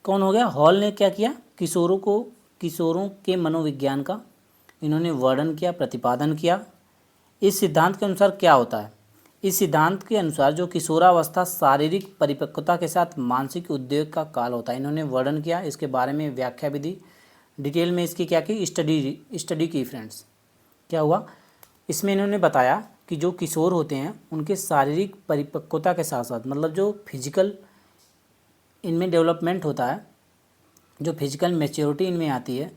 कौन हो गया? हॉल ने क्या किया? किशोरों के मनोविज्ञान का इन्होंने वर्णन किया, प्रतिपादन किया। इस सिद्धांत के अनुसार क्या होता है? इस सिद्धांत के अनुसार जो किशोरावस्था शारीरिक परिपक्वता के साथ मानसिक उद्वेग का काल होता है, इन्होंने वर्णन किया, इसके बारे में व्याख्या भी दी, डिटेल में इसकी क्या की स्टडी की फ्रेंड्स। क्या हुआ इसमें? इन्होंने बताया कि जो किशोर होते हैं उनके शारीरिक परिपक्वता के साथ साथ, मतलब जो फिजिकल इनमें डेवलपमेंट होता है, जो फिजिकल मैच्योरिटी इनमें आती है,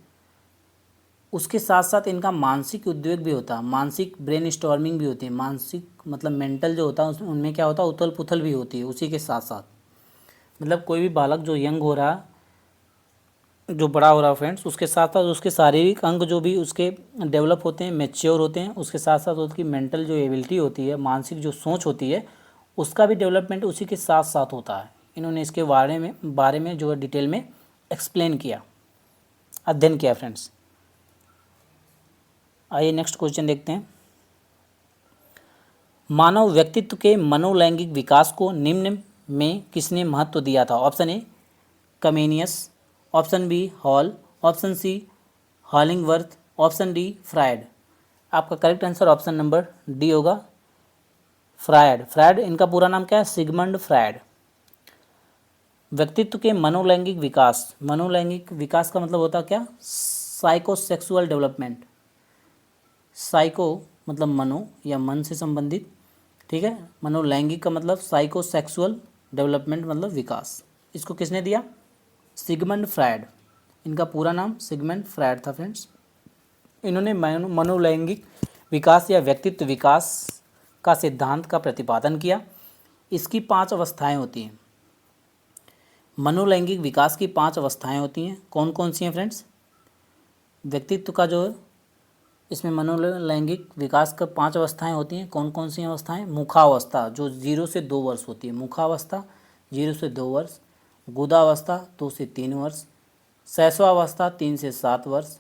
उसके साथ साथ इनका मानसिक उद्वेग भी होता है, मानसिक ब्रेन स्टॉर्मिंग भी होती है, मानसिक मतलब मेंटल जो होता है उनमें क्या होता है? उथल पुथल भी होती है उसी के साथ साथ। मतलब कोई भी बालक जो यंग हो रहा है, जो बड़ा हो रहा है फ्रेंड्स, उसके साथ साथ उसके शारीरिक अंग जो भी उसके डेवलप होते हैं, मैच्योर होते हैं, उसके साथ साथ उसकी मेंटल जो एबिलिटी होती है, मानसिक जो सोच होती है, उसका भी डेवलपमेंट उसी के साथ साथ होता है। इन्होंने इसके बारे में जो है डिटेल में एक्सप्लेन किया, अध्ययन किया फ्रेंड्स। आइए नेक्स्ट क्वेश्चन देखते हैं। मानव व्यक्तित्व के मनोलैंगिक विकास को निम्न में किसने महत्व दिया था? Option A Comenius. Option B Hall. Option C Hollingworth. Option D Freud. आपका correct answer option number D होगा, फ्रायड। फ्रायड इनका पूरा नाम क्या है? Sigmund Freud. व्यक्तित्व के मनोलैंगिक विकास, मनोलैंगिक विकास का मतलब होता क्या? Psychosexual development. साइको मतलब मनो या मन से संबंधित, ठीक है। मनोलैंगिक का मतलब साइकोसेक्सुअल डेवलपमेंट मतलब विकास। इसको किसने दिया? Sigmund Freud. इनका पूरा नाम सिगमंड फ्रायड था फ्रेंड्स। इन्होंने मनोलैंगिक विकास या व्यक्तित्व विकास का सिद्धांत का प्रतिपादन किया। इसकी 5 अवस्थाएं होती हैं। मनोलैंगिक विकास की 5 अवस्थाएं होती हैं। कौन कौन सी हैं फ्रेंड्स? व्यक्तित्व का जो इसमें मनोलैंगिक विकास का 5 अवस्थाएं होती हैं। कौन कौन सी अवस्थाएं? मुखावस्था जो 0 से 2 वर्ष होती है, मुखावस्था 0 से 2 वर्ष। गुदावस्था 2 से 3 वर्ष। शैशवावस्था 3 से 7 वर्ष।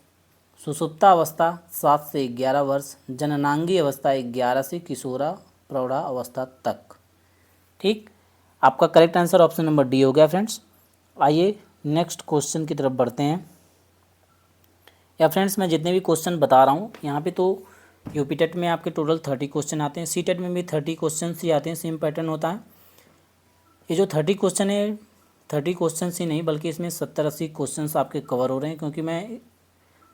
सुषुप्तावस्था 7 से 11 वर्ष। जननांगी अवस्था 11 से किशोरा प्रौढ़ा अवस्था तक। ठीक, आपका correct answer option number D हो गया फ्रेंड्स। आइए नेक्स्ट क्वेश्चन की तरफ बढ़ते हैं। या फ्रेंड्स मैं जितने भी क्वेश्चन बता रहा हूँ यहाँ पे, तो यूपी टेट में आपके टोटल 30 क्वेश्चन आते हैं, सी टेट में भी 30 क्वेश्चन ही आते हैं, सेम पैटर्न होता है। ये जो 30 क्वेश्चन है, 30 क्वेश्चन ही नहीं बल्कि इसमें 70-80 क्वेश्चन आपके कवर हो रहे हैं, क्योंकि मैं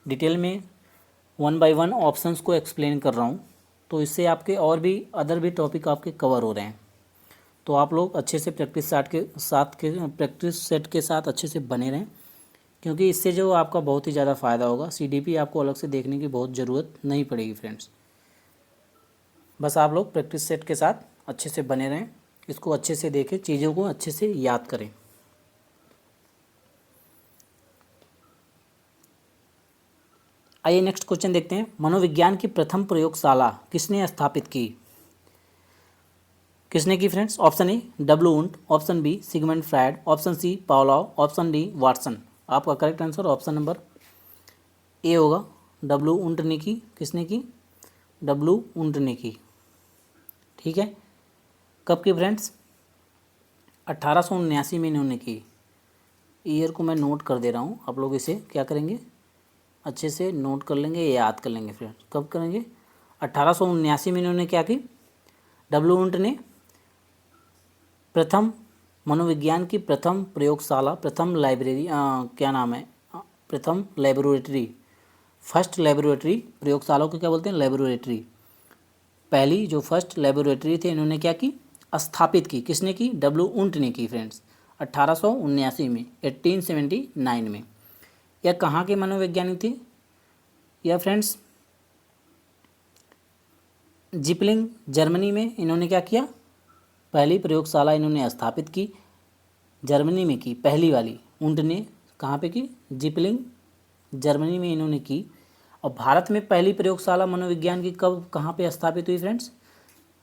डिटेल में 1 बाय 1 ऑप्शंस को एक्सप्लेन कर रहा हूँ। तो इससे आपके और भी अदर भी टॉपिक आपके कवर हो रहे हैं। तो आप लोग अच्छे से प्रैक्टिस सेट के साथ अच्छे से बने रहें, क्योंकि इससे जो आपका बहुत ही ज़्यादा फ़ायदा होगा। सीडीपी आपको अलग से देखने की बहुत ज़रूरत नहीं पड़ेगी फ्रेंड्स। बस आप लोग प्रैक्टिस सेट के साथ अच्छे से बने रहें, इसको अच्छे से देखें, चीज़ों को अच्छे से याद करें। आइए नेक्स्ट क्वेश्चन देखते हैं। मनोविज्ञान की प्रथम प्रयोगशाला किसने स्थापित की? किसने की friends? Option A W Wundt, option B Sigmund Freud, option C Pavlov, option D Watson. आपका correct answer option number A होगा, डब्ल्यू उंट ने की। किसने की? डब्ल्यू उंट ने की। ठीक है, कब की फ्रेंड्स? 1879 में इन्होंने की। ईयर को मैं नोट कर दे रहा हूँ, आप लोग इसे क्या करेंगे? अच्छे से नोट कर लेंगे, याद कर लेंगे फ्रेंड्स। कब करेंगे? 1879 में इन्होंने क्या की? डब्ल्यू उंट ने प्रथम मनोविज्ञान की प्रथम प्रयोगशाला, प्रथम लाइब्रेरी, क्या नाम है, प्रथम लेबोरेटरी, फर्स्ट लेबोरेटरी, प्रयोगशाला को क्या बोलते हैं? लेबोरेटरी। पहली जो फर्स्ट लेबोरेटरी थे इन्होंने क्या की? स्थापित की। किसने की? डब्ल्यू उंट ने की फ्रेंड्स, 1879 में, 1879 में। यह कहाँ के मनोवैज्ञानिक थे? यह फ्रेंड्स जिपलिंग जर्मनी में इन्होंने क्या किया? पहली प्रयोगशाला इन्होंने स्थापित की, जर्मनी में की, पहली वाली। उंट ने कहाँ पे की? जिपलिंग जर्मनी में इन्होंने की। और भारत में पहली प्रयोगशाला मनोविज्ञान की कब कहाँ पे स्थापित हुई फ्रेंड्स?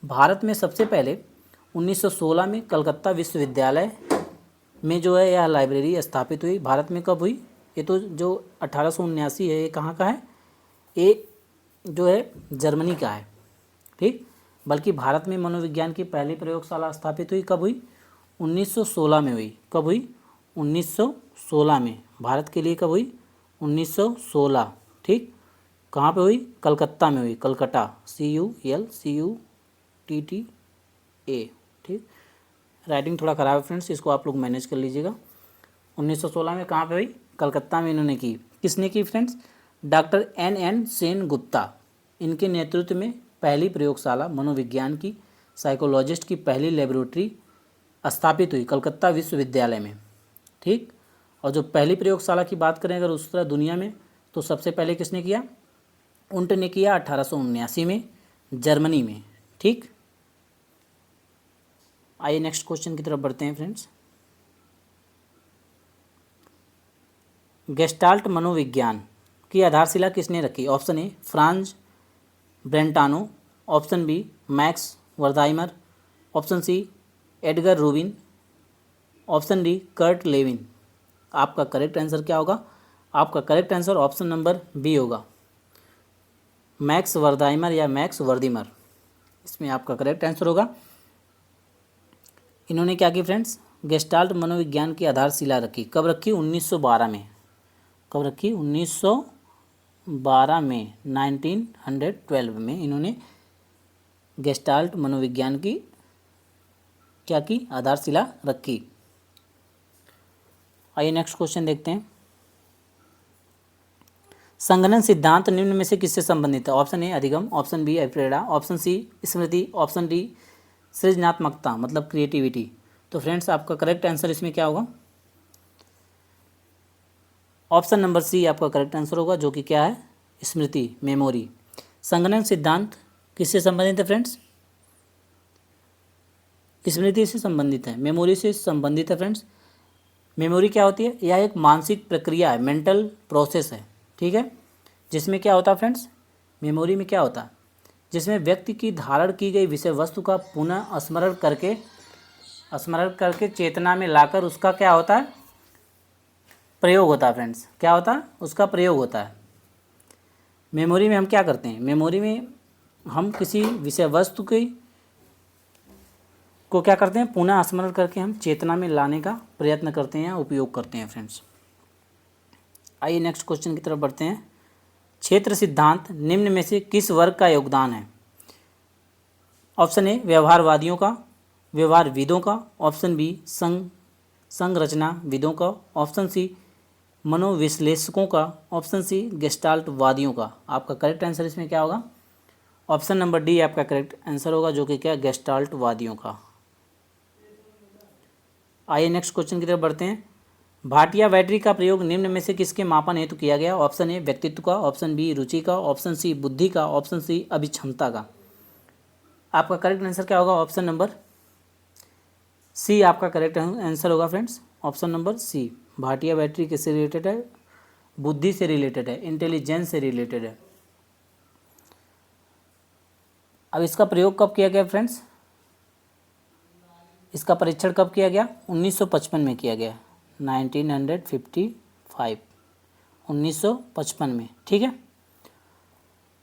भारत में सबसे पहले 1916 में कलकत्ता विश्वविद्यालय में जो है यह लाइब्रेरी स्थापित हुई। भारत में कब हुई? ये तो जो 1879 है, ये कहाँ का है? ये जो है जर्मनी का है। ठीक, बल्कि भारत में मनोविज्ञान की पहली प्रयोगशाला स्थापित हुई कब हुई? 1916 में हुई। कब हुई? 1916 में। भारत के लिए कब हुई? 1916। ठीक, कहाँ पे हुई? कलकत्ता में हुई, कलकत्ता, CULCUTTA। ठीक, राइटिंग थोड़ा ख़राब है फ्रेंड्स, इसको आप लोग मैनेज कर लीजिएगा। 1916 में कहाँ पे हुई? कलकत्ता में इन्होंने की। किसने की फ्रेंड्स? डॉक्टर NN सेनगुप्ता, इनके नेतृत्व में पहली प्रयोगशाला मनोविज्ञान की, साइकोलॉजिस्ट की पहली लेबोरेटरी स्थापित हुई कलकत्ता विश्वविद्यालय में। ठीक, और जो पहली प्रयोगशाला की बात करें अगर उस तरह दुनिया में, तो सबसे पहले किसने किया? उंट ने किया 1879 में, जर्मनी में। ठीक, आइए नेक्स्ट क्वेश्चन की तरफ बढ़ते हैं फ्रेंड्स। गेस्टाल्ट मनोविज्ञान की आधारशिला किसने रखी? Option A Franz Brentano, option B Max Wertheimer, option C Edgar Rubin, option D Kurt Lewin. आपका करेक्ट आंसर क्या होगा? आपका correct answer option number B होगा, मैक्स वर्दाइमर या मैक्स वर्दिमर। इसमें आपका करेक्ट आंसर होगा। इन्होंने क्या की फ्रेंड्स? गेस्टाल्ट मनोविज्ञान की आधारशिला रखी। कब रखी? 1912 में। कब रखी? 1912 12 मई 1912 में इन्होंने गेस्टाल्ट मनोविज्ञान की क्या की, आधारशिला रखी। आइए नेक्स्ट क्वेश्चन देखते हैं। संगणन सिद्धांत निम्न में से किससे संबंधित है? ऑप्शन ए अधिगम, ऑप्शन बी अभिप्रेरणा, ऑप्शन सी स्मृति, ऑप्शन डी सृजनात्मकता मतलब क्रिएटिविटी। तो फ्रेंड्स आपका करेक्ट आंसर इसमें क्या होगा? ऑप्शन नंबर सी आपका करेक्ट आंसर होगा, जो कि क्या है? स्मृति, मेमोरी। संगणन सिद्धांत किससे संबंधित है फ्रेंड्स? स्मृति से संबंधित है, मेमोरी से संबंधित है फ्रेंड्स। मेमोरी क्या होती है? यह एक मानसिक प्रक्रिया है, मेंटल प्रोसेस है, ठीक है। जिसमें क्या होता है फ्रेंड्स? मेमोरी में क्या होता है? जिसमें व्यक्ति की धारण की गई विषय वस्तु का पुनः स्मरण करके चेतना में लाकर उसका क्या होता है? प्रयोग होता है फ्रेंड्स। क्या होता है? उसका प्रयोग होता है। मेमोरी में हम क्या करते हैं? मेमोरी में हम किसी विषय वस्तु को क्या करते हैं? पुनः स्मरण करके हम चेतना में लाने का प्रयत्न करते हैं या उपयोग करते हैं फ्रेंड्स। आइए नेक्स्ट क्वेश्चन की तरफ बढ़ते हैं। क्षेत्र सिद्धांत निम्न में से किस वर्ग का योगदान है? ऑप्शन ए व्यवहारवादियों का, व्यवहारविदों का, ऑप्शन बी संरचनाविदों का, ऑप्शन सी मनोविश्लेषकों का, ऑप्शन सी गेस्टाल्टवादियों का। आपका करेक्ट आंसर इसमें क्या होगा? ऑप्शन नंबर डी आपका करेक्ट आंसर होगा, जो कि क्या? गेस्टाल्टवादियों का। आइए नेक्स्ट क्वेश्चन की तरफ बढ़ते हैं। भाटिया बैटरी का प्रयोग निम्न में से किसके मापन हेतु किया गया? ऑप्शन ए व्यक्तित्व का, ऑप्शन बी रुचि का, ऑप्शन सी बुद्धि का, ऑप्शन सी अभिक्षमता का। आपका करेक्ट आंसर क्या होगा? ऑप्शन नंबर सी आपका करेक्ट आंसर होगा friends. Option number C. Bhatia battery किससे रिलेटेड है? बुद्धि से रिलेटेड है, इंटेलिजेंस से रिलेटेड है। अब इसका प्रयोग कब किया गया फ्रेंड्स? इसका परीक्षण कब किया गया? 1955 में किया गया, 1955, 1955 में, ठीक है।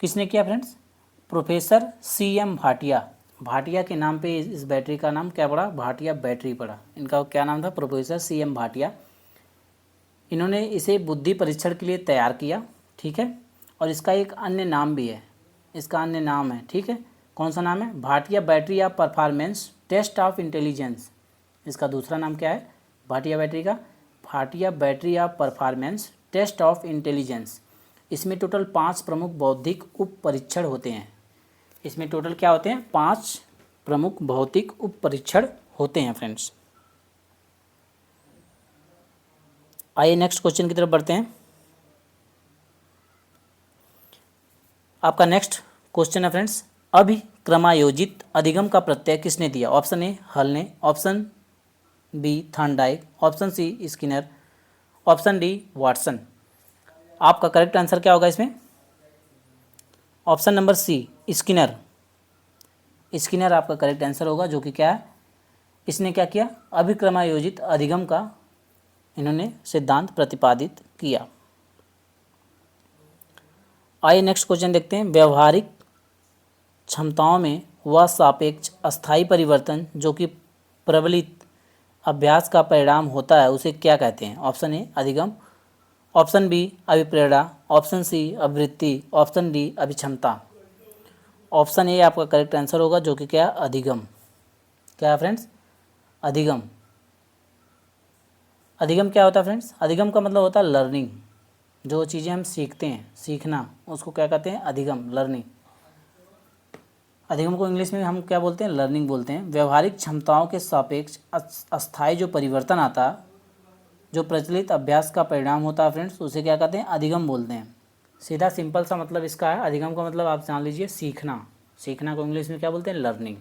किसने किया friends? Professor CM Bhatia. Bhatia के नाम पे इस बैटरी का नाम क्या पड़ा? भाटिया बैटरी पड़ा। इनका क्या नाम था? Professor CM Bhatia. इन्होंने इसे बुद्धि परीक्षण के लिए तैयार किया, ठीक है। और इसका एक अन्य नाम भी है, इसका अन्य नाम है, ठीक है। कौन सा नाम है? Bhatia battery of performance test of intelligence. इसका दूसरा नाम क्या है भाटिया बैटरी का? Bhatia battery of performance test of intelligence. इसमें टोटल 5 प्रमुख बौद्धिक उप परीक्षण होते हैं। इसमें टोटल क्या होते हैं? 5 प्रमुख भौतिक उप परीक्षण होते हैं फ्रेंड्स। आइए नेक्स्ट क्वेश्चन की तरफ बढ़ते हैं। आपका नेक्स्ट क्वेश्चन है फ्रेंड्स, अभिक्रमायोजित अधिगम का प्रत्यय किसने दिया? ऑप्शन ए हल ने, option B Thorndike, option C Skinner, option D Watson. आपका करेक्ट आंसर क्या होगा इसमें? Option number C Skinner. Skinner आपका करेक्ट आंसर होगा, जो कि क्या है? इसने क्या किया? अभिक्रमायोजित अधिगम का इन्होंने सिद्धांत प्रतिपादित किया। आइए नेक्स्ट क्वेश्चन देखते हैं। व्यवहारिक क्षमताओं में वह सापेक्ष अस्थायी परिवर्तन जो कि प्रबलित अभ्यास का परिणाम होता है उसे क्या कहते हैं? ऑप्शन ए अधिगम, ऑप्शन बी अभिप्रेरणा, ऑप्शन सी अभिवृत्ति, ऑप्शन डी अभिक्षमता। ऑप्शन ए आपका करेक्ट आंसर होगा, जो कि क्या? अधिगम। क्या है फ्रेंड्स? अधिगम। अधिगम क्या होता है फ्रेंड्स? अधिगम का मतलब होता है लर्निंग। जो चीज़ें हम सीखते हैं, सीखना, उसको क्या कहते हैं? अधिगम, लर्निंग। अधिगम को इंग्लिश में हम क्या बोलते हैं? लर्निंग बोलते हैं। व्यवहारिक क्षमताओं के सापेक्ष अस्थायी जो परिवर्तन आता, जो प्रचलित अभ्यास का परिणाम होता है फ्रेंड्स, उसे क्या कहते हैं? अधिगम बोलते हैं। सीधा सिंपल सा मतलब इसका है। अधिगम का मतलब आप जान लीजिए सीखना। सीखना को इंग्लिश में क्या बोलते हैं? लर्निंग,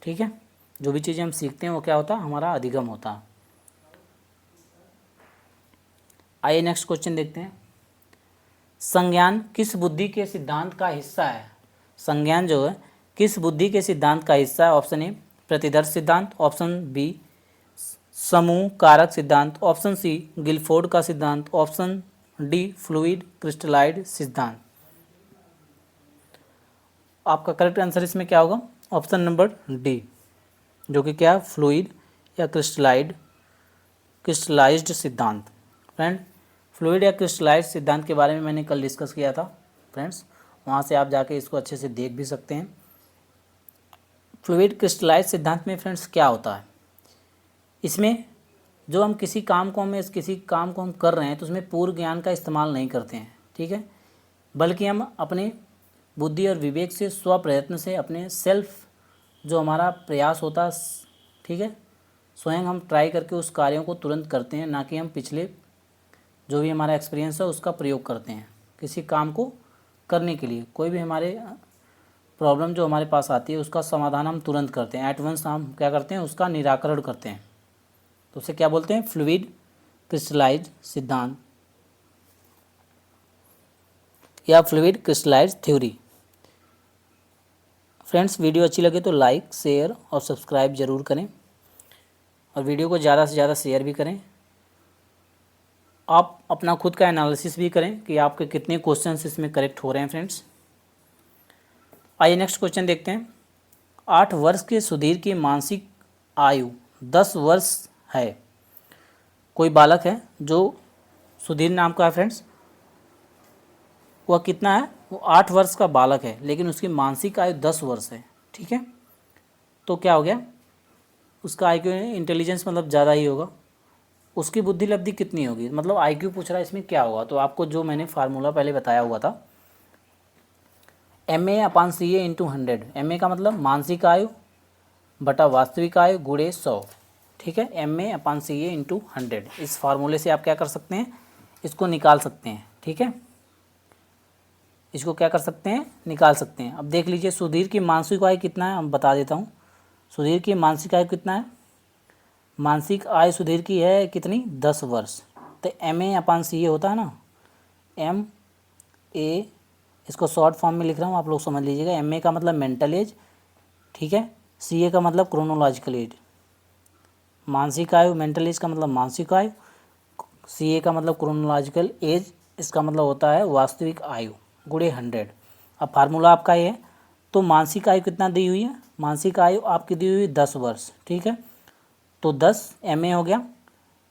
ठीक है। जो भी चीज़ें हम सीखते हैं वो क्या होता है? हमारा अधिगम होता है। आइए नेक्स्ट क्वेश्चन देखते हैं। संज्ञान किस बुद्धि के सिद्धांत का हिस्सा है? संज्ञान जो है किस बुद्धि के सिद्धांत का हिस्सा है? ऑप्शन ए प्रतिदर्श सिद्धांत, ऑप्शन बी समूह कारक सिद्धांत, ऑप्शन सी गिलफोर्ड का सिद्धांत, ऑप्शन डी फ्लूइड क्रिस्टलाइड सिद्धांत। आपका करेक्ट आंसर इसमें क्या होगा? ऑप्शन नंबर डी, जो कि क्या? फ्लूइड या क्रिस्टलाइज्ड सिद्धांत। फ्रेंड, फ्लूइड या क्रिस्टलाइज सिद्धांत के बारे में मैंने कल डिस्कस किया था फ्रेंड्स, वहाँ से आप जाके इसको अच्छे से देख भी सकते हैं। फ्लूइड क्रिस्टलाइज सिद्धांत में फ्रेंड्स क्या होता है, इसमें जो हम किसी काम को हम कर रहे हैं तो उसमें पूर्व ज्ञान का इस्तेमाल नहीं करते हैं, ठीक है, बल्कि हम अपने बुद्धि और विवेक से स्व प्रयत्न से अपने सेल्फ जो हमारा प्रयास होता है, ठीक है, स्वयं हम ट्राई करके उस कार्यों को तुरंत करते हैं, ना कि हम पिछले जो भी हमारा एक्सपीरियंस है उसका प्रयोग करते हैं किसी काम को करने के लिए। कोई भी हमारे प्रॉब्लम जो हमारे पास आती है उसका समाधान हम तुरंत करते हैं, एट वंस हम क्या करते हैं, उसका निराकरण करते हैं। तो उसे क्या बोलते हैं, फ्लूइड क्रिस्टलाइज सिद्धांत या fluid crystallize theory. Friends, video अच्छी लगे तो लाइक, शेयर और सब्सक्राइब ज़रूर करें और वीडियो को ज़्यादा से ज़्यादा शेयर भी करें। आप अपना खुद का एनालिसिस भी करें कि आपके कितने क्वेश्चंस इसमें करेक्ट हो रहे हैं फ्रेंड्स। आइए नेक्स्ट क्वेश्चन देखते हैं। 8 वर्ष के सुधीर की मानसिक आयु 10 वर्ष है। कोई बालक है जो सुधीर नाम का है फ्रेंड्स, वह कितना है, वो 8 वर्ष का बालक है, लेकिन उसकी मानसिक आयु 10 वर्ष है, ठीक है। तो क्या हो गया, उसका आईक्यू इंटेलिजेंस मतलब ज़्यादा ही होगा। उसकी बुद्धि लब्धि कितनी होगी, मतलब आईक्यू पूछ रहा है, इसमें क्या होगा। तो आपको जो मैंने फार्मूला पहले बताया हुआ था, MA/CA × 100। MA का मतलब मानसिक आयु बटा वास्तविक आयु गुणे 100, ठीक है, MA/CA × 100। इस फार्मूले से आप क्या कर सकते हैं, इसको निकाल सकते हैं, ठीक है, इसको क्या कर सकते हैं, निकाल सकते हैं। अब देख लीजिए सुधीर की मानसिक आयु कितना है, हम बता देता हूँ। सुधीर की मानसिक आयु कितना है, मानसिक आयु सुधीर की है कितनी, 10 वर्ष। तो MA/CA होता है ना, MA, इसको शॉर्ट फॉर्म में लिख रहा हूँ, आप लोग समझ लीजिएगा। MA का मतलब मेंटल एज, ठीक है, CA का मतलब क्रोनोलॉजिकल एज। मानसिक आयु, मेंटल एज का मतलब मानसिक आयु, CA का मतलब क्रोनोलॉजिकल एज, इसका मतलब होता है वास्तविक आयु गुणे 100। अब फार्मूला आपका ये है। तो मानसिक आयु कितना दी हुई है, मानसिक आयु आपकी दी हुई 10 वर्ष, ठीक है। तो 10 MA हो गया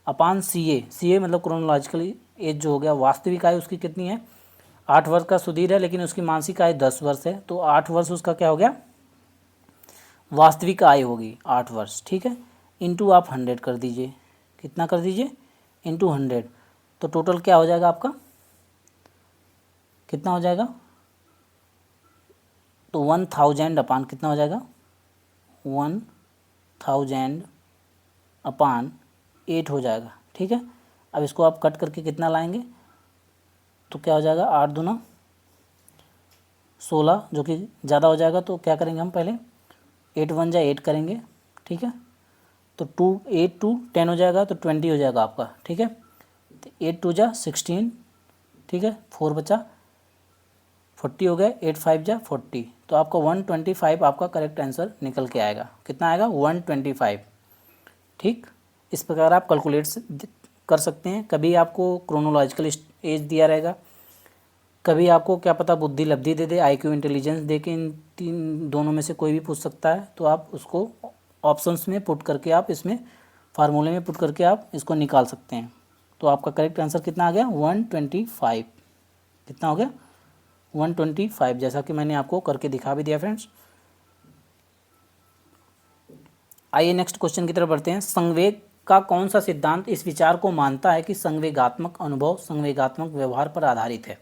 अपान CA मतलब क्रोनोलॉजिकल एज जो हो गया। वास्तविक आयु उसकी कितनी है, 8 वर्ष का सुधीर है, लेकिन उसकी मानसिक आयु 10 वर्ष है। तो 8 वर्ष उसका क्या हो गया, वास्तविक आयु होगी 8 वर्ष, ठीक है। इंटू आप 100 कर दीजिए, कितना कर दीजिए, इंटू 100। तो टोटल क्या हो जाएगा आपका, कितना हो जाएगा, तो 1000 अपान कितना हो जाएगा, 1000 अपान 8 हो जाएगा, ठीक है। अब इसको आप कट करके कितना लाएंगे, तो क्या हो जाएगा, 8 दूना 16, जो कि ज़्यादा हो जाएगा। तो क्या करेंगे हम, पहले 8 1 जा 8 करेंगे, ठीक है। तो 8 2 10 हो जाएगा, तो 20 हो जाएगा आपका, ठीक है। तो 8 2 जा 16, ठीक है, 4 बचा 40 हो गया, 8 5 जा 40। तो आपका 125 आपका करेक्ट आंसर निकल के आएगा। कितना आएगा, 125, ठीक। इस प्रकार आप कैलकुलेट कर सकते हैं। कभी आपको क्रोनोलॉजिकल एज दिया रहेगा, कभी आपको क्या पता बुद्धि लब्धि दे दे, आईक्यू इंटेलिजेंस दे के, इन तीन दोनों में से कोई भी पूछ सकता है। तो आप उसको ऑप्शंस में पुट करके, आप इसमें फार्मूले में पुट करके आप इसको निकाल सकते हैं। तो आपका करेक्ट आंसर कितना आ गया, 125। कितना हो गया, 125, जैसा कि मैंने आपको करके दिखा भी दिया फ्रेंड्स। आइए नेक्स्ट क्वेश्चन की तरफ बढ़ते हैं। संवेग का कौन सा सिद्धांत इस विचार को मानता है कि संवेगात्मक अनुभव संवेगात्मक व्यवहार पर आधारित है।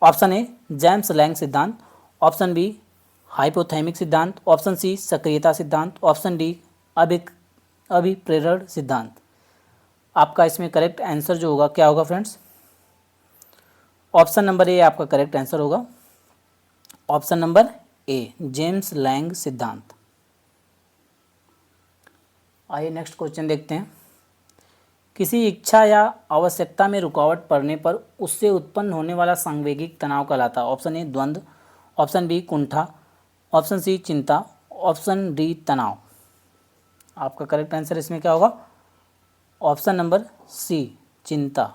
ऑप्शन ए जेम्स लैंग सिद्धांत, ऑप्शन बी हाइपोथैमिक सिद्धांत, ऑप्शन सी सक्रियता सिद्धांत, ऑप्शन डी अभिप्रेरण सिद्धांत। आपका इसमें करेक्ट आंसर जो होगा क्या होगा फ्रेंड्स, ऑप्शन नंबर ए आपका करेक्ट आंसर होगा। ऑप्शन नंबर ए जेम्स लैंग सिद्धांत। आइए नेक्स्ट क्वेश्चन देखते हैं। किसी इच्छा या आवश्यकता में रुकावट पड़ने पर उससे उत्पन्न होने वाला सांवेगिक तनाव कहलाता है। ऑप्शन ए द्वंद्व, ऑप्शन बी कुंठा, ऑप्शन सी चिंता, ऑप्शन डी तनाव। आपका करेक्ट आंसर इसमें क्या होगा, ऑप्शन नंबर सी चिंता।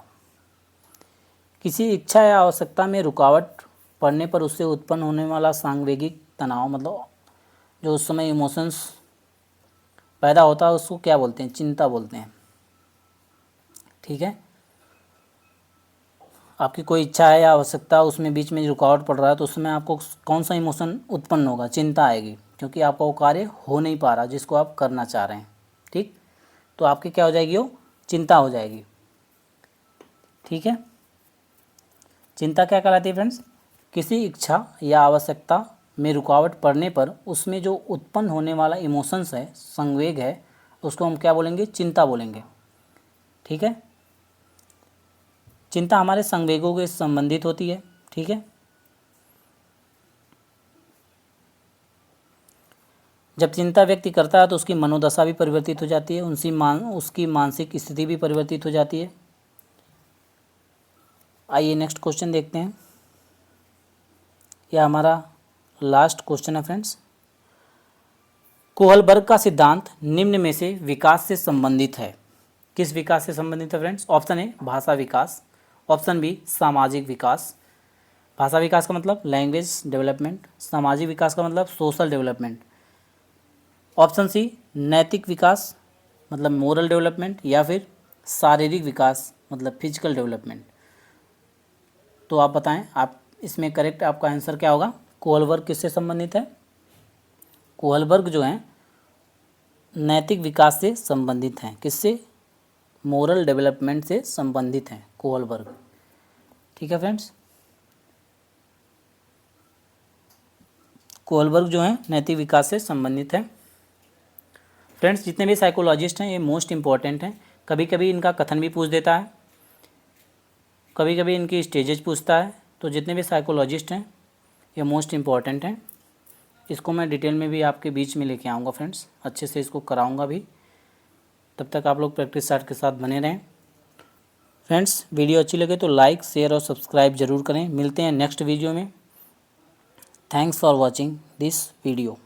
किसी इच्छा या आवश्यकता में रुकावट पड़ने पर उससे उत्पन्न होने वाला सांवेगिक तनाव, मतलब जो उस समय इमोशंस पैदा होता है उसको क्या बोलते हैं, चिंता बोलते हैं, ठीक है। आपकी कोई इच्छा है या आवश्यकता, उसमें बीच में रुकावट पड़ रहा है, तो उसमें आपको कौन सा इमोशन उत्पन्न होगा? चिंता आएगी, क्योंकि आपका वो कार्य हो नहीं पा रहा जिसको आप करना चाह रहे हैं। ठीक, तो आपकी क्या हो जाएगी? वो चिंता हो जाएगी। ठीक है, चिंता क्या कहलाती है फ्रेंड्स? किसी इच्छा या आवश्यकता में रुकावट पड़ने पर उसमें जो उत्पन्न होने वाला इमोशंस है, संवेग है, उसको हम क्या बोलेंगे? चिंता बोलेंगे। ठीक है, चिंता हमारे संवेगों के संबंधित होती है। ठीक है, जब चिंता व्यक्ति करता है तो उसकी मनोदशा भी परिवर्तित हो जाती है, उसकी मानसिक स्थिति भी परिवर्तित हो जाती है। आइए नेक्स्ट क्वेश्चन देखते हैं। यह हमारा लास्ट क्वेश्चन है फ्रेंड्स। कोहलबर्ग का सिद्धांत निम्न में से विकास से संबंधित है। किस विकास से संबंधित है फ्रेंड्स? ऑप्शन ए भाषा विकास, ऑप्शन बी सामाजिक विकास। भाषा विकास का मतलब लैंग्वेज डेवलपमेंट, सामाजिक विकास का मतलब सोशल डेवलपमेंट, ऑप्शन सी नैतिक विकास मतलब मोरल डेवलपमेंट, या फिर शारीरिक विकास मतलब फिजिकल डेवलपमेंट। तो आप बताएं, आप इसमें करेक्ट आपका आंसर क्या होगा? कोहलबर्ग किससे संबंधित है? कोहलबर्ग जो हैं नैतिक विकास से संबंधित हैं। किससे? मोरल डेवलपमेंट से संबंधित हैं कोहलबर्ग। ठीक है फ्रेंड्स, कोहलबर्ग जो हैं नैतिक विकास से संबंधित हैं। फ्रेंड्स, जितने भी साइकोलॉजिस्ट हैं ये मोस्ट इम्पॉर्टेंट हैं। कभी कभी इनका कथन भी पूछ देता है, कभी कभी इनकी स्टेजेज पूछता है। तो जितने भी साइकोलॉजिस्ट हैं ये मोस्ट इम्पॉर्टेंट हैं। इसको मैं डिटेल में भी आपके बीच में लेके आऊँगा फ्रेंड्स, अच्छे से इसको कराऊँगा भी। तब तक आप लोग प्रैक्टिस चार्ट के साथ बने रहें। फ्रेंड्स, वीडियो अच्छी लगे तो लाइक, शेयर और सब्सक्राइब ज़रूर करें। मिलते हैं नेक्स्ट वीडियो में। Thanks for watching this video.